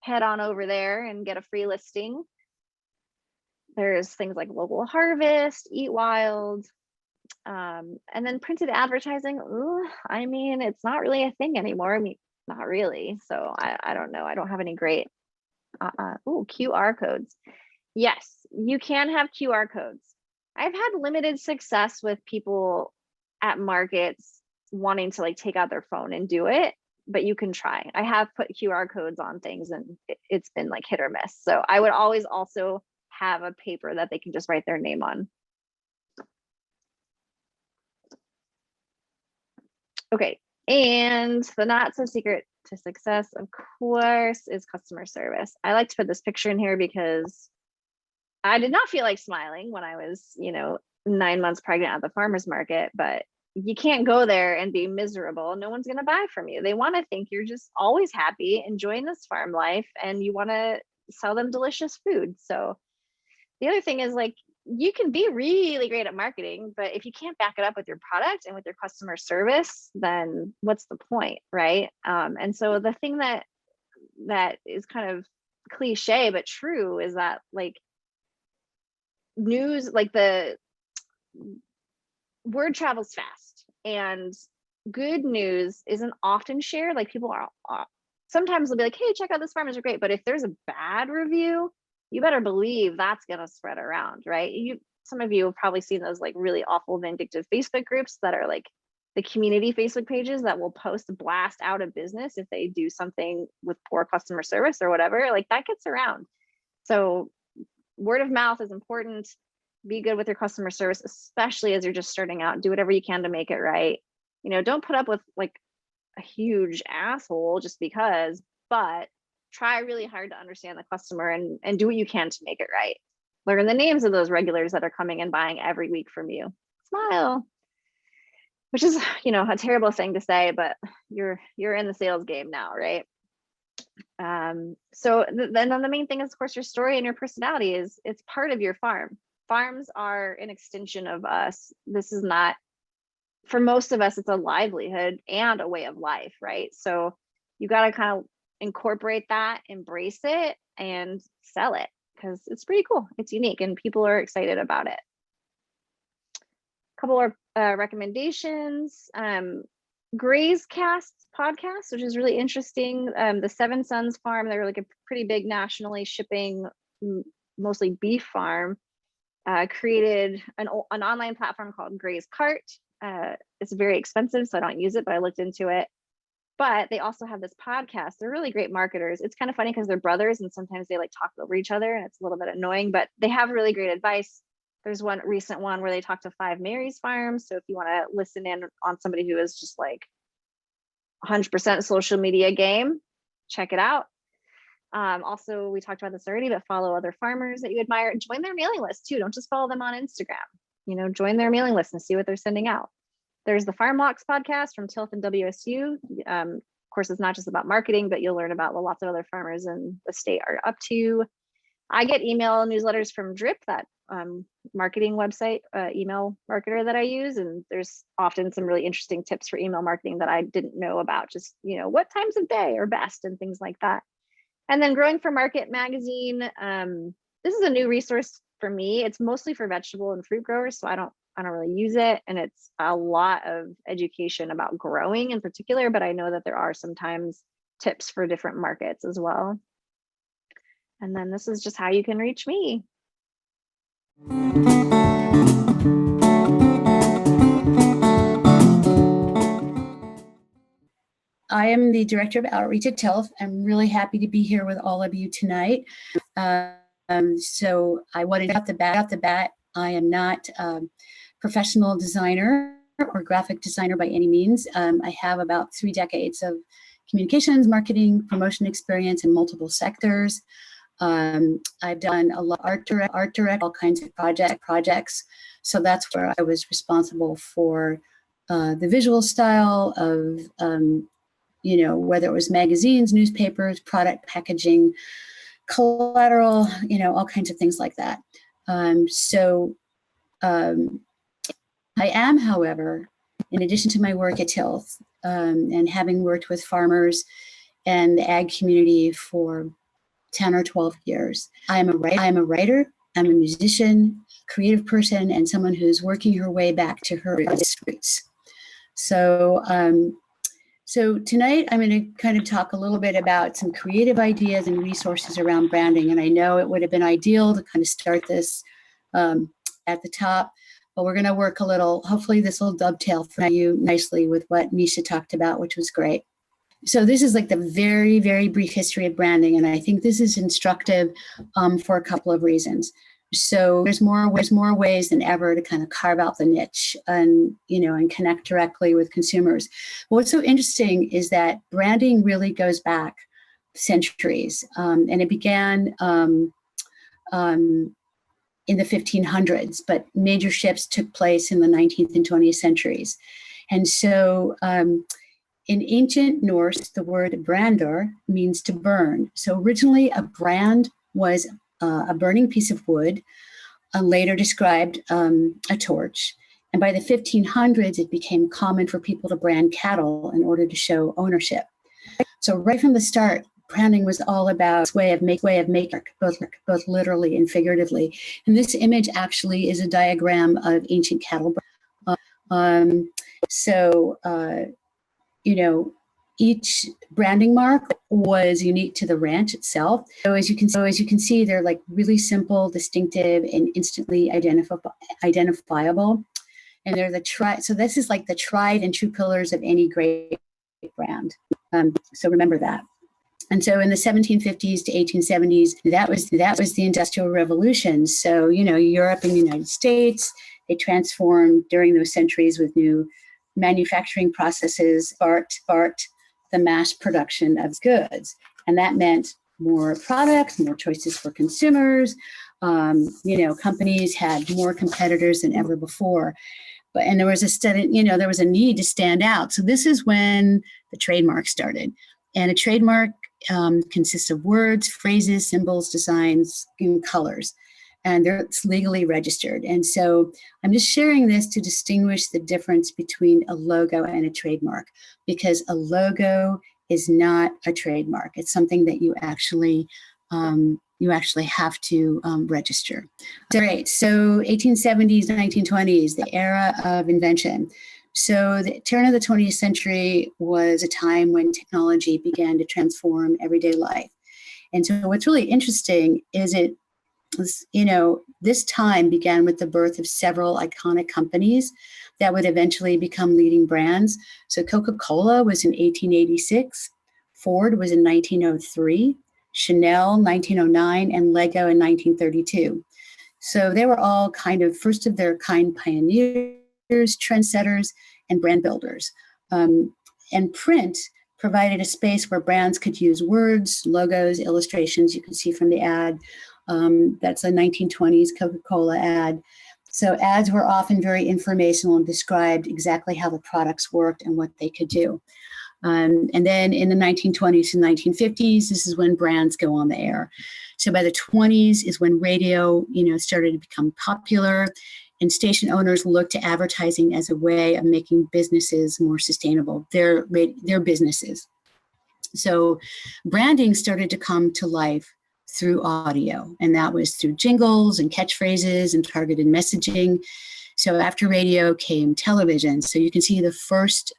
head on over there and get a free listing. There's things like Local Harvest, Eat Wild, and then printed advertising. Ooh, I mean, it's not really a thing anymore. I mean, not really. So I don't know. I don't have any great, QR codes. Yes, you can have QR codes. I've had limited success with people at markets wanting to like take out their phone and do it, but you can try. I have put QR codes on things and it's been like hit or miss. So I would always also have a paper that they can just write their name on. Okay, and the not so secret to success, of course, is customer service. I like to put this picture in here because I did not feel like smiling when I was, 9 months pregnant at the farmer's market, but you can't go there and be miserable. No one's going to buy from you. They want to think you're just always happy, enjoying this farm life, and you want to sell them delicious food. So the other thing is, like, you can be really great at marketing, but if you can't back it up with your product and with your customer service, then what's the point, right? And so the thing that is kind of cliche but true is that, like, news, like, the word travels fast, and good news isn't often shared. Like, people are sometimes they'll be like, hey, check out this farmers are great, but if there's a bad review, you better believe that's going to spread around, right? Some of you have probably seen those, like, really awful vindictive Facebook groups that are like the community Facebook pages that will post blast out of business if they do something with poor customer service or whatever. Like, that gets around. So word of mouth is important. Be good with your customer service, especially as you're just starting out. Do whatever you can to make it right. Don't put up with, like, a huge asshole just because, but try really hard to understand the customer and do what you can to make it right. Learn the names of those regulars that are coming and buying every week from you. Smile, which is, a terrible thing to say, but you're in the sales game now, right? So then the main thing is, of course, your story and your personality it's part of your farm. Farms are an extension of us. This is not, for most of us, it's a livelihood and a way of life, right? So you got to kind of incorporate that, embrace it, and sell it, because it's pretty cool. It's unique and people are excited about it. A couple of recommendations. Gray's Cast podcast, which is really interesting. The Seven Sons Farm, they're like a pretty big nationally shipping, mostly beef farm, created an online platform called Gray's Cart. It's very expensive, so I don't use it, but I looked into it. But they also have this podcast. They're really great marketers. It's kind of funny because they're brothers and sometimes they, like, talk over each other and it's a little bit annoying, but they have really great advice. There's one recent one where they talk to 5 Mary's farms. So if you want to listen in on somebody who is just like 100% social media game, check it out. Also, we talked about this already, but follow other farmers that you admire. Join their mailing list too. Don't just follow them on Instagram. Join their mailing list and see what they're sending out. There's the Farm Walks podcast from Tilth and WSU. Of course, it's not just about marketing, but you'll learn about what lots of other farmers in the state are up to. I get email newsletters from Drip, that marketing website, email marketer that I use. And there's often some really interesting tips for email marketing that I didn't know about, just, what times of day are best and things like that. And then Growing for Market magazine. This is a new resource for me. It's mostly for vegetable and fruit growers, so I don't really use it. And it's a lot of education about growing in particular, but I know that there are sometimes tips for different markets as well. And then this is just how you can reach me. I am the Director of Outreach at Tilth. I'm really happy to be here with all of you tonight. So I wanted out the bat, I am not professional designer or graphic designer by any means. I have about 3 decades of communications, marketing, promotion experience in multiple sectors. I've done a lot of art direct, all kinds of projects. So that's where I was responsible for the visual style of, whether it was magazines, newspapers, product packaging, collateral, all kinds of things like that. I am, however, in addition to my work at Tilth, and having worked with farmers and the ag community for 10 or 12 years, I am a writer, I'm a musician, creative person, and someone who's working her way back to her roots. So tonight I'm going to kind of talk a little bit about some creative ideas and resources around branding. And I know it would have been ideal to kind of start this at the top, but we're going to work a little. Hopefully this will dovetail for you nicely with what Nisha talked about, which was great. So this is like the very, very brief history of branding. And I think this is instructive for a couple of reasons. So there's more ways than ever to kind of carve out the niche and connect directly with consumers. But what's so interesting is that branding really goes back centuries, and it began in the 1500s, but major shifts took place in the 19th and 20th centuries. And so in ancient Norse, the word brandur means to burn. So originally a brand was a burning piece of wood, later described a torch. And by the 1500s, it became common for people to brand cattle in order to show ownership. So right from the start, branding was all about this way of making, both literally and figuratively. And this image actually is a diagram of ancient cattle. Each branding mark was unique to the ranch itself. So as you can see, they're like really simple, distinctive, and instantly identifiable. And they're so this is like the tried and true pillars of any great brand. So remember that. And so in the 1750s to 1870s, that was the Industrial Revolution. So, Europe and the United States, they transformed during those centuries with new manufacturing processes, sparked the mass production of goods. And that meant more products, more choices for consumers. Companies had more competitors than ever before. And there was a need to stand out. So this is when the trademark started. And a trademark consists of words, phrases, symbols, designs, and colors. And it's legally registered. And so I'm just sharing this to distinguish the difference between a logo and a trademark, because a logo is not a trademark. It's something that you actually have to register. All right, so 1870s, 1920s, the era of invention. So the turn of the 20th century was a time when technology began to transform everyday life. And so what's really interesting is this time began with the birth of several iconic companies that would eventually become leading brands. So Coca-Cola was in 1886, Ford was in 1903, Chanel 1909, and Lego in 1932. So they were all kind of first of their kind pioneers, trendsetters, and brand builders. And print provided a space where brands could use words, logos, illustrations. You can see from the ad, that's a 1920s Coca-Cola ad. So ads were often very informational and described exactly how the products worked and what they could do. And then in the 1920s and 1950s, this is when brands go on the air. So by the 20s is when radio, started to become popular, and station owners looked to advertising as a way of making businesses more sustainable, their businesses. So branding started to come to life through audio, and that was through jingles and catchphrases and targeted messaging. So after radio came television. So you can see the first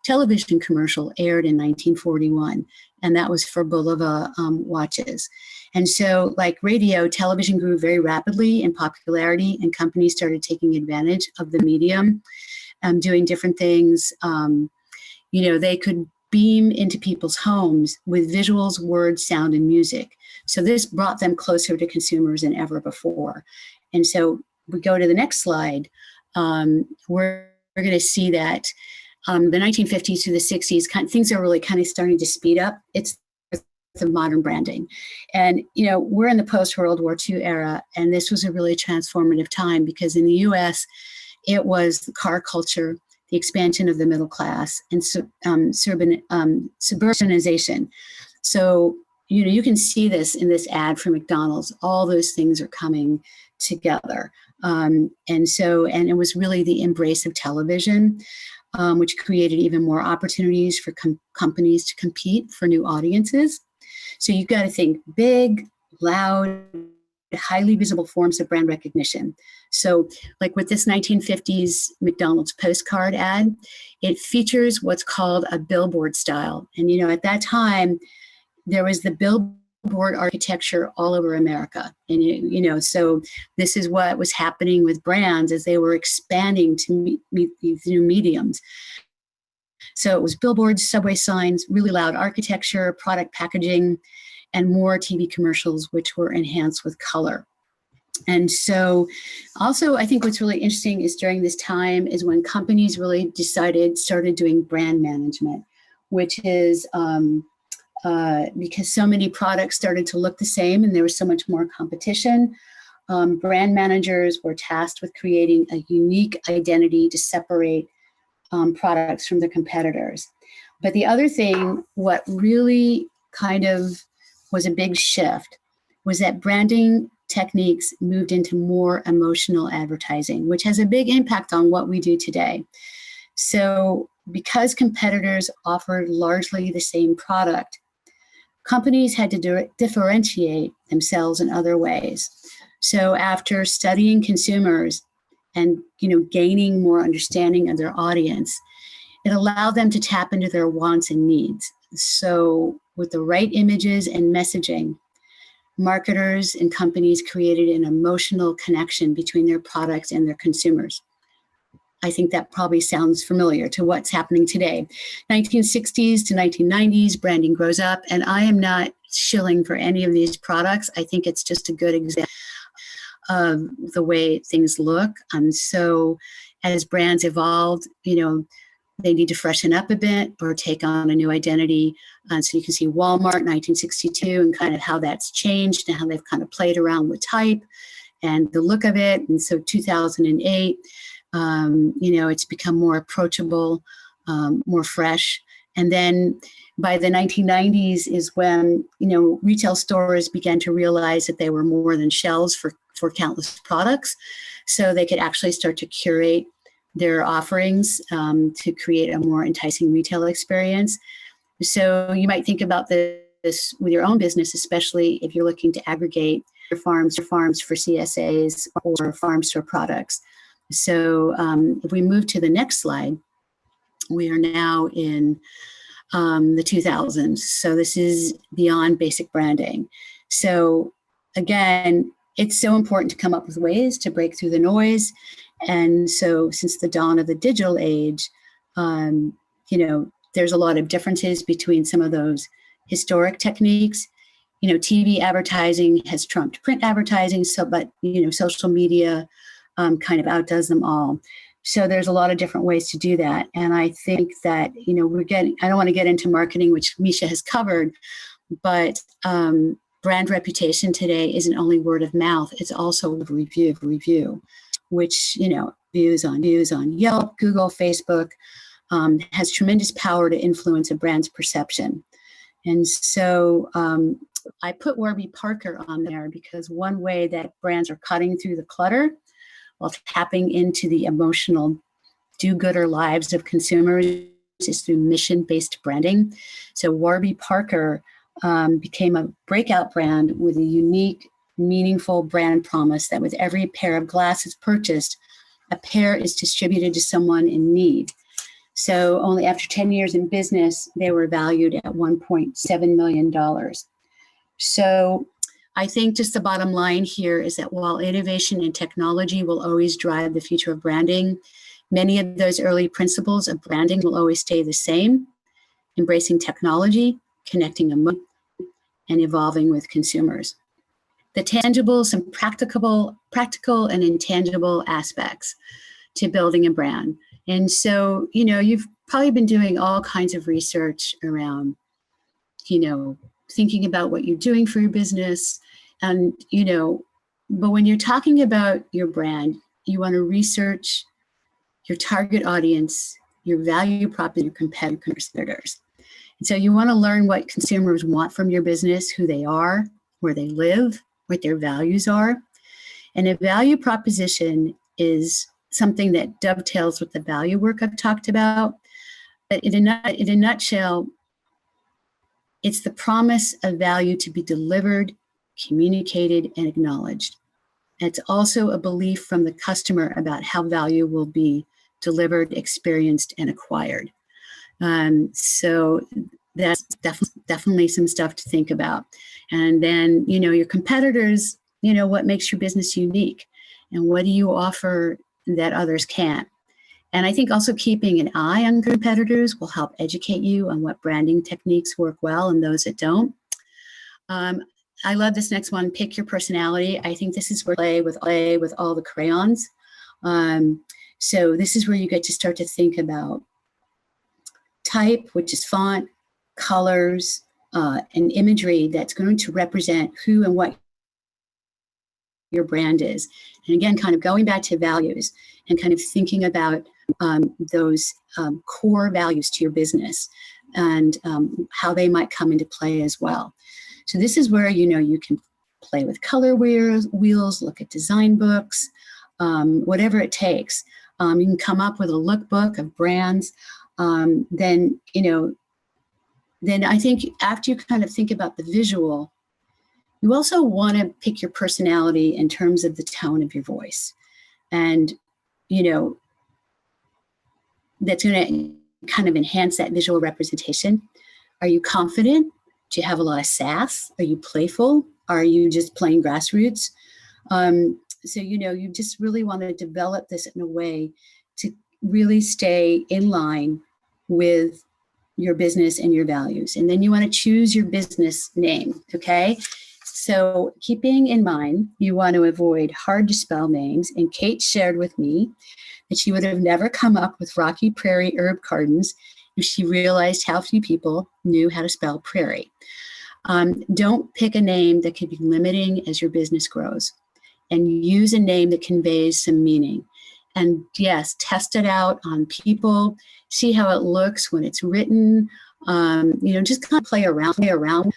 television commercial aired in 1941, and that was for Bulova watches. And so like radio, television grew very rapidly in popularity, and companies started taking advantage of the medium, doing different things. They could beam into people's homes with visuals, words, sound, and music. So this brought them closer to consumers than ever before. And so we go to the next slide. We're going to see that the 1950s to the 60s, things are really kind of starting to speed up. It's the modern branding. And, we're in the post-World War II era, and this was a really transformative time because in the US, it was the car culture, the expansion of the middle class, and suburbanization. So, you can see this in this ad for McDonald's. All those things are coming together. And it was really the embrace of television, which created even more opportunities for companies to compete for new audiences. So you've got to think big, loud, highly visible forms of brand recognition. So like with this 1950s McDonald's postcard ad, it features what's called a billboard style. And, at that time, there was the billboard architecture all over America. And, so this is what was happening with brands as they were expanding to meet these new mediums. So it was billboards, subway signs, really loud architecture, product packaging, and more TV commercials, which were enhanced with color. And so also, I think what's really interesting is during this time is when companies really started doing brand management, which is because so many products started to look the same and there was so much more competition. brand managers were tasked with creating a unique identity to separate products from their competitors. But the other thing, what really kind of was a big shift, was that branding techniques moved into more emotional advertising, which has a big impact on what we do today. So because competitors offered largely the same product, companies had to differentiate themselves in other ways. So after studying consumers and gaining more understanding of their audience, it allowed them to tap into their wants and needs. So with the right images and messaging, marketers and companies created an emotional connection between their products and their consumers. I think that probably sounds familiar to what's happening today. 1960s to 1990s, branding grows up, and I am not shilling for any of these products. I think it's just a good example of the way things look. So as brands evolved, they need to freshen up a bit or take on a new identity. So you can see Walmart 1962 and kind of how that's changed and how they've kind of played around with type and the look of it. And so 2008, it's become more approachable, more fresh. And then by the 1990s is when, retail stores began to realize that they were more than shelves for countless products. So they could actually start to curate their offerings to create a more enticing retail experience. So you might think about this with your own business, especially if you're looking to aggregate your farms for CSAs or farm store products. So if we move to the next slide, we are now in the 2000s. So this is beyond basic branding. So again, it's so important to come up with ways to break through the noise. And so since the dawn of the digital age, there's a lot of differences between some of those historic techniques. TV advertising has trumped print advertising, but social media kind of outdoes them all. So there's a lot of different ways to do that. And I think that, I don't want to get into marketing, which Misha has covered, but brand reputation today isn't only word of mouth, it's also review, which, views on Yelp, Google, Facebook, has tremendous power to influence a brand's perception. And so I put Warby Parker on there because one way that brands are cutting through the clutter while tapping into the emotional do-gooder lives of consumers is through mission-based branding. So Warby Parker became a breakout brand with a unique, meaningful brand promise that with every pair of glasses purchased, a pair is distributed to someone in need. So only after 10 years in business, they were valued at $1.7 million. So I think just the bottom line here is that while innovation and technology will always drive the future of branding, many of those early principles of branding will always stay the same: embracing technology, connecting emotion, and evolving with consumers. The tangible, some practical and intangible aspects to building a brand. And so, you've probably been doing all kinds of research around, thinking about what you're doing for your business. And, but when you're talking about your brand, you want to research your target audience, your value proposition, your competitors. And so you want to learn what consumers want from your business, who they are, where they live, what their values are. And a value proposition is something that dovetails with the value work I've talked about. But in a nutshell, it's the promise of value to be delivered, communicated, and acknowledged. And it's also a belief from the customer about how value will be delivered, experienced, and acquired. So that's definitely some stuff to think about. And then, your competitors, what makes your business unique and what do you offer that others can't? And I think also keeping an eye on competitors will help educate you on what branding techniques work well and those that don't. I love this next one, pick your personality. I think this is where play with all the crayons. So this is where you get to start to think about type, which is font, colors, and imagery that's going to represent who and what your brand is. And again, kind of going back to values and kind of thinking about those core values to your business and how they might come into play as well. So this is where, you can play with color wheels, look at design books, whatever it takes. You can come up with a lookbook of brands. Then I think after you kind of think about the visual, you also want to pick your personality in terms of the tone of your voice. And, that's going to kind of enhance that visual representation. Are you confident? Do you have a lot of sass? Are you playful? Are you just plain grassroots? So, you just really want to develop this in a way to really stay in line with your business and your values. And then you want to choose your business name, okay? So keeping in mind, you want to avoid hard to spell names. And Kate shared with me that she would have never come up with Rocky Prairie Herb Gardens if she realized how few people knew how to spell prairie. Don't pick a name that could be limiting as your business grows, and use a name that conveys some meaning. And yes, test it out on people, see how it looks when it's written, just kind of play around.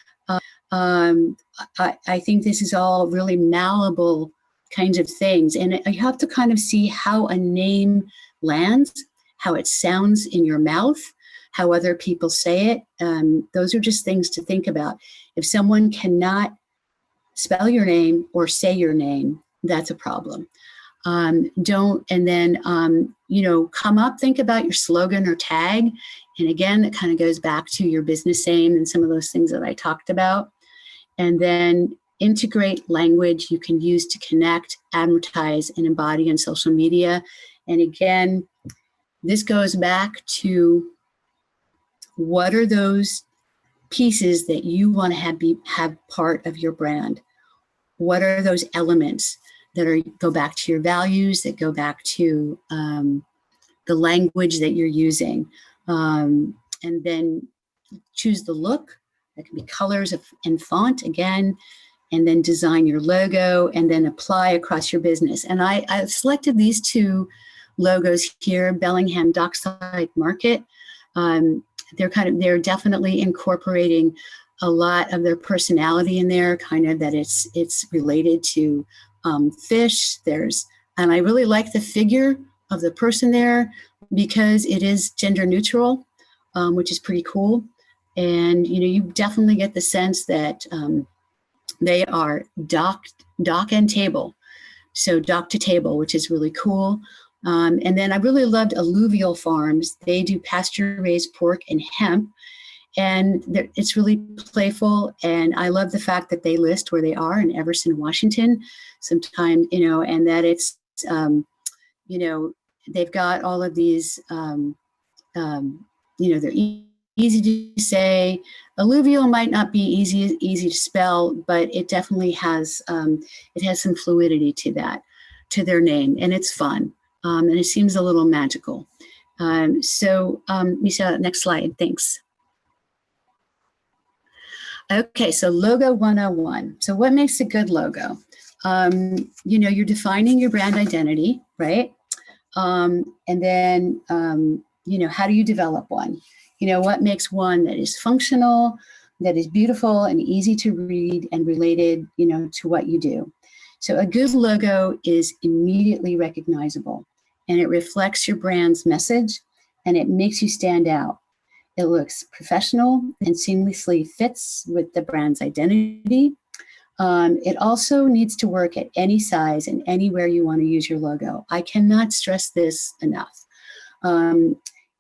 I think this is all really malleable kinds of things. And you have to kind of see how a name lands, how it sounds in your mouth, how other people say it. Those are just things to think about. If someone cannot spell your name or say your name, that's a problem. Come up, think about your slogan or tag. And again, it kind of goes back to your business name and some of those things that I talked about. And then integrate language you can use to connect, advertise, and embody on social media. And again, this goes back to what are those pieces that you want to have part of your brand? What are those elements that go back to your values, that go back to the language that you're using? And then choose the look. That can be colors and font again, and then design your logo and then apply across your business. And I've selected these two logos here, Bellingham Dockside Market. They're definitely incorporating a lot of their personality in there, kind of that it's related to fish. And I really like the figure of the person there because it is gender neutral, which is pretty cool. And, you definitely get the sense that they are dock and table. So dock to table, which is really cool. And then I really loved Alluvial Farms. They do pasture-raised pork and hemp. And it's really playful. And I love the fact that they list where they are in Everson, Washington. Sometimes, and that it's, they've got all of these, they're easy to say. Alluvial might not be easy to spell, but it definitely has some fluidity to their name, and it's fun, and it seems a little magical. Lisa, next slide, thanks. Okay, so logo 101. So what makes a good logo? You're defining your brand identity, right? And then, how do you develop one? What makes one that is functional, that is beautiful and easy to read and related, to what you do. So a good logo is immediately recognizable, and it reflects your brand's message, and it makes you stand out. It looks professional and seamlessly fits with the brand's identity. It also needs to work at any size and anywhere you want to use your logo. I cannot stress this enough.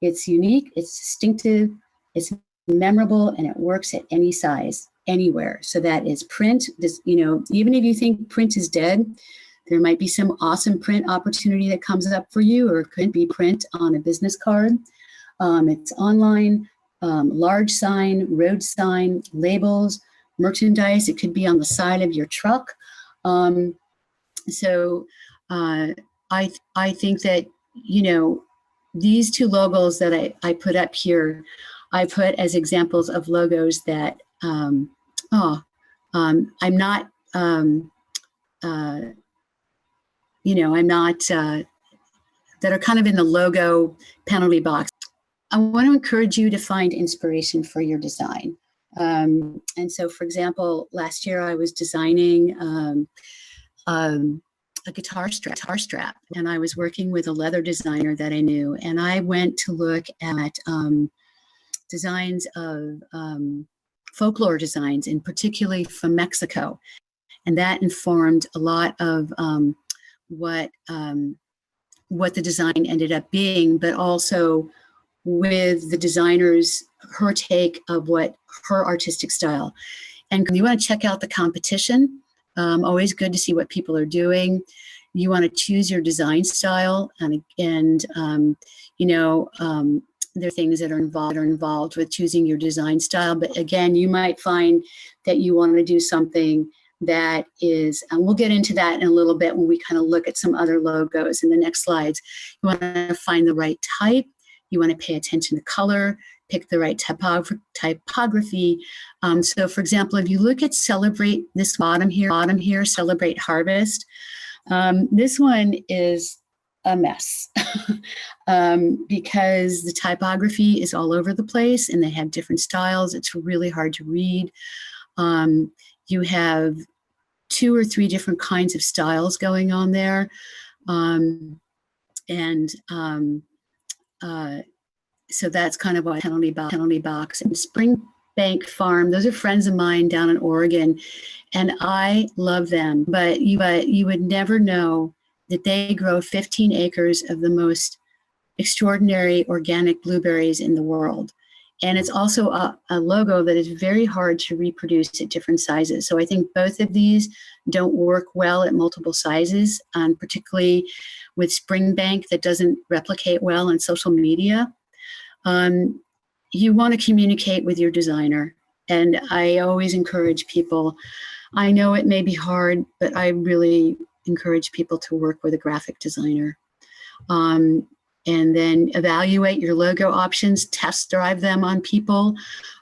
It's unique, it's distinctive, it's memorable, and it works at any size, anywhere. So that is print. Even if you think print is dead, there might be some awesome print opportunity that comes up for you, or it could be print on a business card. It's online, large sign, road sign, labels, merchandise. It could be on the side of your truck. I think that, these two logos that I put up here, I put as examples of logos that, I'm not I'm not, that are kind of in the logo penalty box. I want to encourage you to find inspiration for your design. And so, for example, last year I was designing a guitar strap, and I was working with a leather designer that I knew, and I went to look at designs of folklore designs, and particularly from Mexico, and that informed a lot of what the design ended up being, but also with the designer's, her take of what her artistic style. And you want to check out the competition. Always good to see what people are doing. You want to choose your design style, and there are things that are involved with choosing your design style. But again, you might find that you want to do something that is, and we'll get into that in a little bit when we kind of look at some other logos in the next slides. You want to find the right type. You want to pay attention to color, pick the right typography. So for example, if you look at Celebrate, this bottom here, Celebrate Harvest, this one is a mess because the typography is all over the place and they have different styles. It's really hard to read. You have 2 or 3 different kinds of styles going on there. So that's kind of a penalty box. And Springbank Farm, those are friends of mine down in Oregon, and I love them. But you would never know that they grow 15 acres of the most extraordinary organic blueberries in the world. And it's also a logo that is very hard to reproduce at different sizes. So I think both of these don't work well at multiple sizes, particularly with Springbank that doesn't replicate well on social media. You want to communicate with your designer. And I always encourage people, I know it may be hard, but I really encourage people to work with a graphic designer. And then evaluate your logo options, test drive them on people,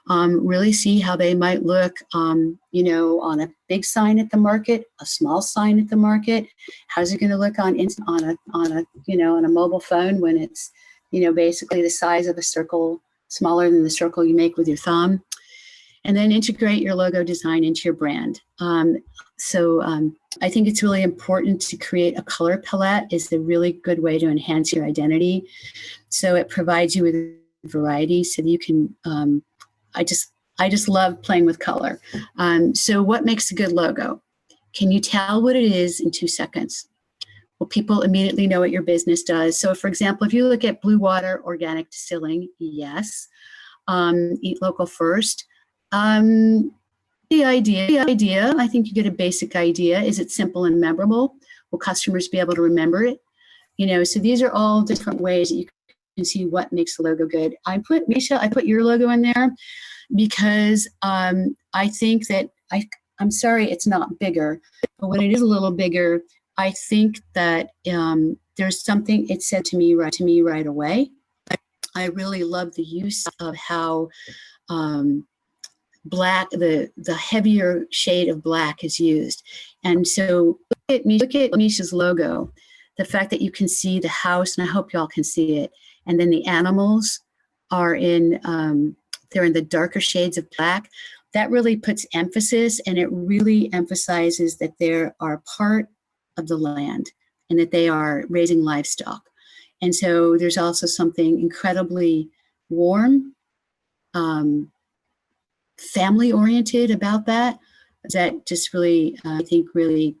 really see how they might look, on a big sign at the market, a small sign at the market. How's it going to look on a mobile phone when it's, basically the size of a circle, smaller than the circle you make with your thumb. And then integrate your logo design into your brand. I think it's really important to create a color palette is a really good way to enhance your identity. So it provides you with variety so that you can, I just love playing with color. So what makes a good logo? Can you tell what it is in 2 seconds? Well, people immediately know what your business does. So for example, if you look at Blue Water Organic Distilling, yes. Eat local first. The idea, I think you get a basic idea. Is it simple and memorable? Will customers be able to remember it? So these are all different ways that you can see what makes the logo good. Misha, I put your logo in there because I think that I'm sorry it's not bigger, but when it is a little bigger, I think that there's something it said to me right away. I really love the use of how black, the heavier shade of black is used. And so look at Misha's logo, the fact that you can see the house, and I hope y'all can see it. And then the animals are they're in the darker shades of black. That really puts emphasis, and it really emphasizes that they are part of the land and that they are raising livestock. And so there's also something incredibly warm, family-oriented about that just really, I think, really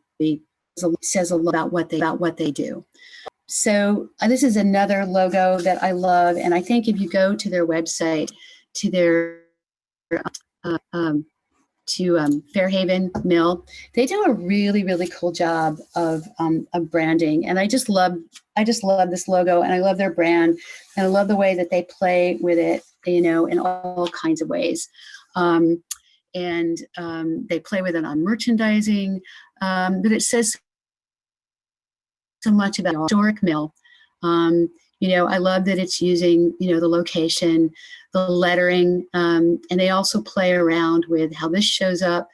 says a lot about what they do. So this is another logo that I love, and I think if you go to their website, to their Fairhaven Mill, they do a really, really cool job of branding, and I just love this logo, and I love their brand, and I love the way that they play with it, in all kinds of ways. They play with it on merchandising, but it says so much about the historic mill. I love that it's using, the location, the lettering, and they also play around with how this shows up.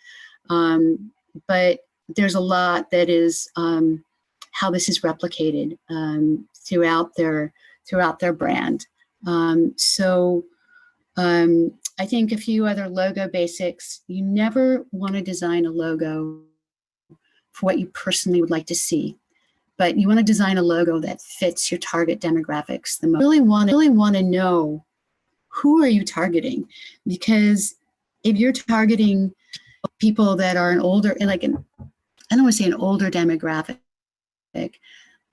But there's a lot that is how this is replicated throughout their brand. I think a few other logo basics. You never want to design a logo for what you personally would like to see, but you want to design a logo that fits your target demographics the most. You really want to know, who are you targeting? Because if you're targeting people that are I don't want to say an older demographic,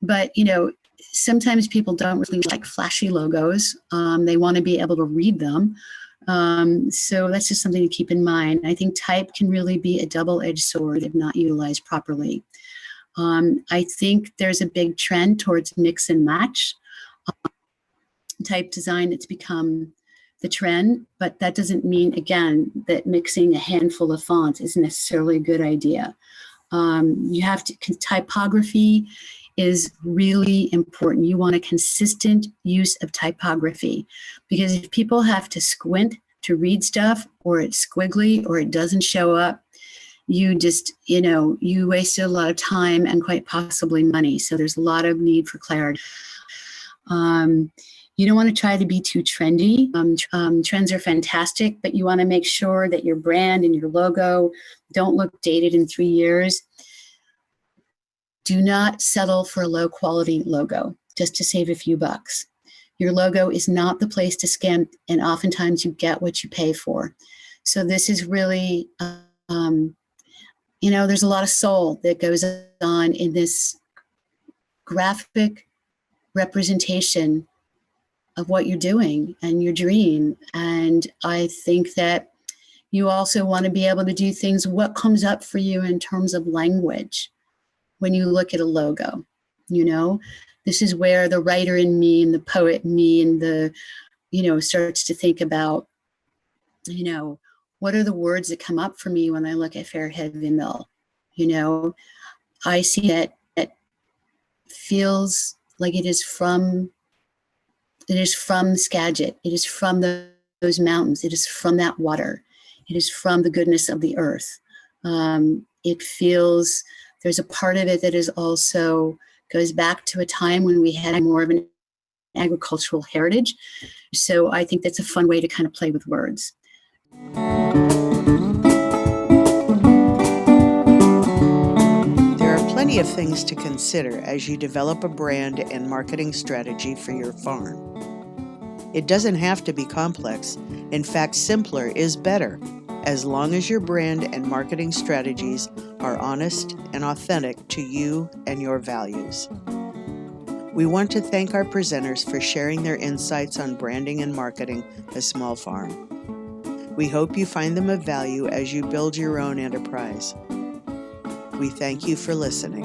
but sometimes people don't really like flashy logos. They want to be able to read them. So that's just something to keep in mind. I think type can really be a double-edged sword if not utilized properly. I think there's a big trend towards mix and match type design that's become the trend, but that doesn't mean, again, that mixing a handful of fonts is necessarily a good idea. Typography is really important. You want a consistent use of typography, because if people have to squint to read stuff, or it's squiggly, or it doesn't show up, you just, you wasted a lot of time and quite possibly money. So there's a lot of need for clarity. You don't want to try to be too trendy. Trends are fantastic, but you want to make sure that your brand and your logo don't look dated in 3 years. Do not settle for a low quality logo just to save a few bucks. Your logo is not the place to scam, and oftentimes you get what you pay for. So this is really, there's a lot of soul that goes on in this graphic representation of what you're doing and your dream. And I think that you also want to be able to do things, what comes up for you in terms of language when you look at a logo. This is where the writer in me and the poet in me and the, starts to think about, what are the words that come up for me when I look at Fairhead Mill? I see that it feels like it is from Skagit. It is from those mountains. It is from that water. It is from the goodness of the earth. It feels, there's a part of it that is also goes back to a time when we had more of an agricultural heritage. So I think that's a fun way to kind of play with words. There are plenty of things to consider as you develop a brand and marketing strategy for your farm. It doesn't have to be complex. In fact, simpler is better, as long as your brand and marketing strategies are honest and authentic to you and your values. We want to thank our presenters for sharing their insights on branding and marketing a small farm. We hope you find them of value as you build your own enterprise. We thank you for listening.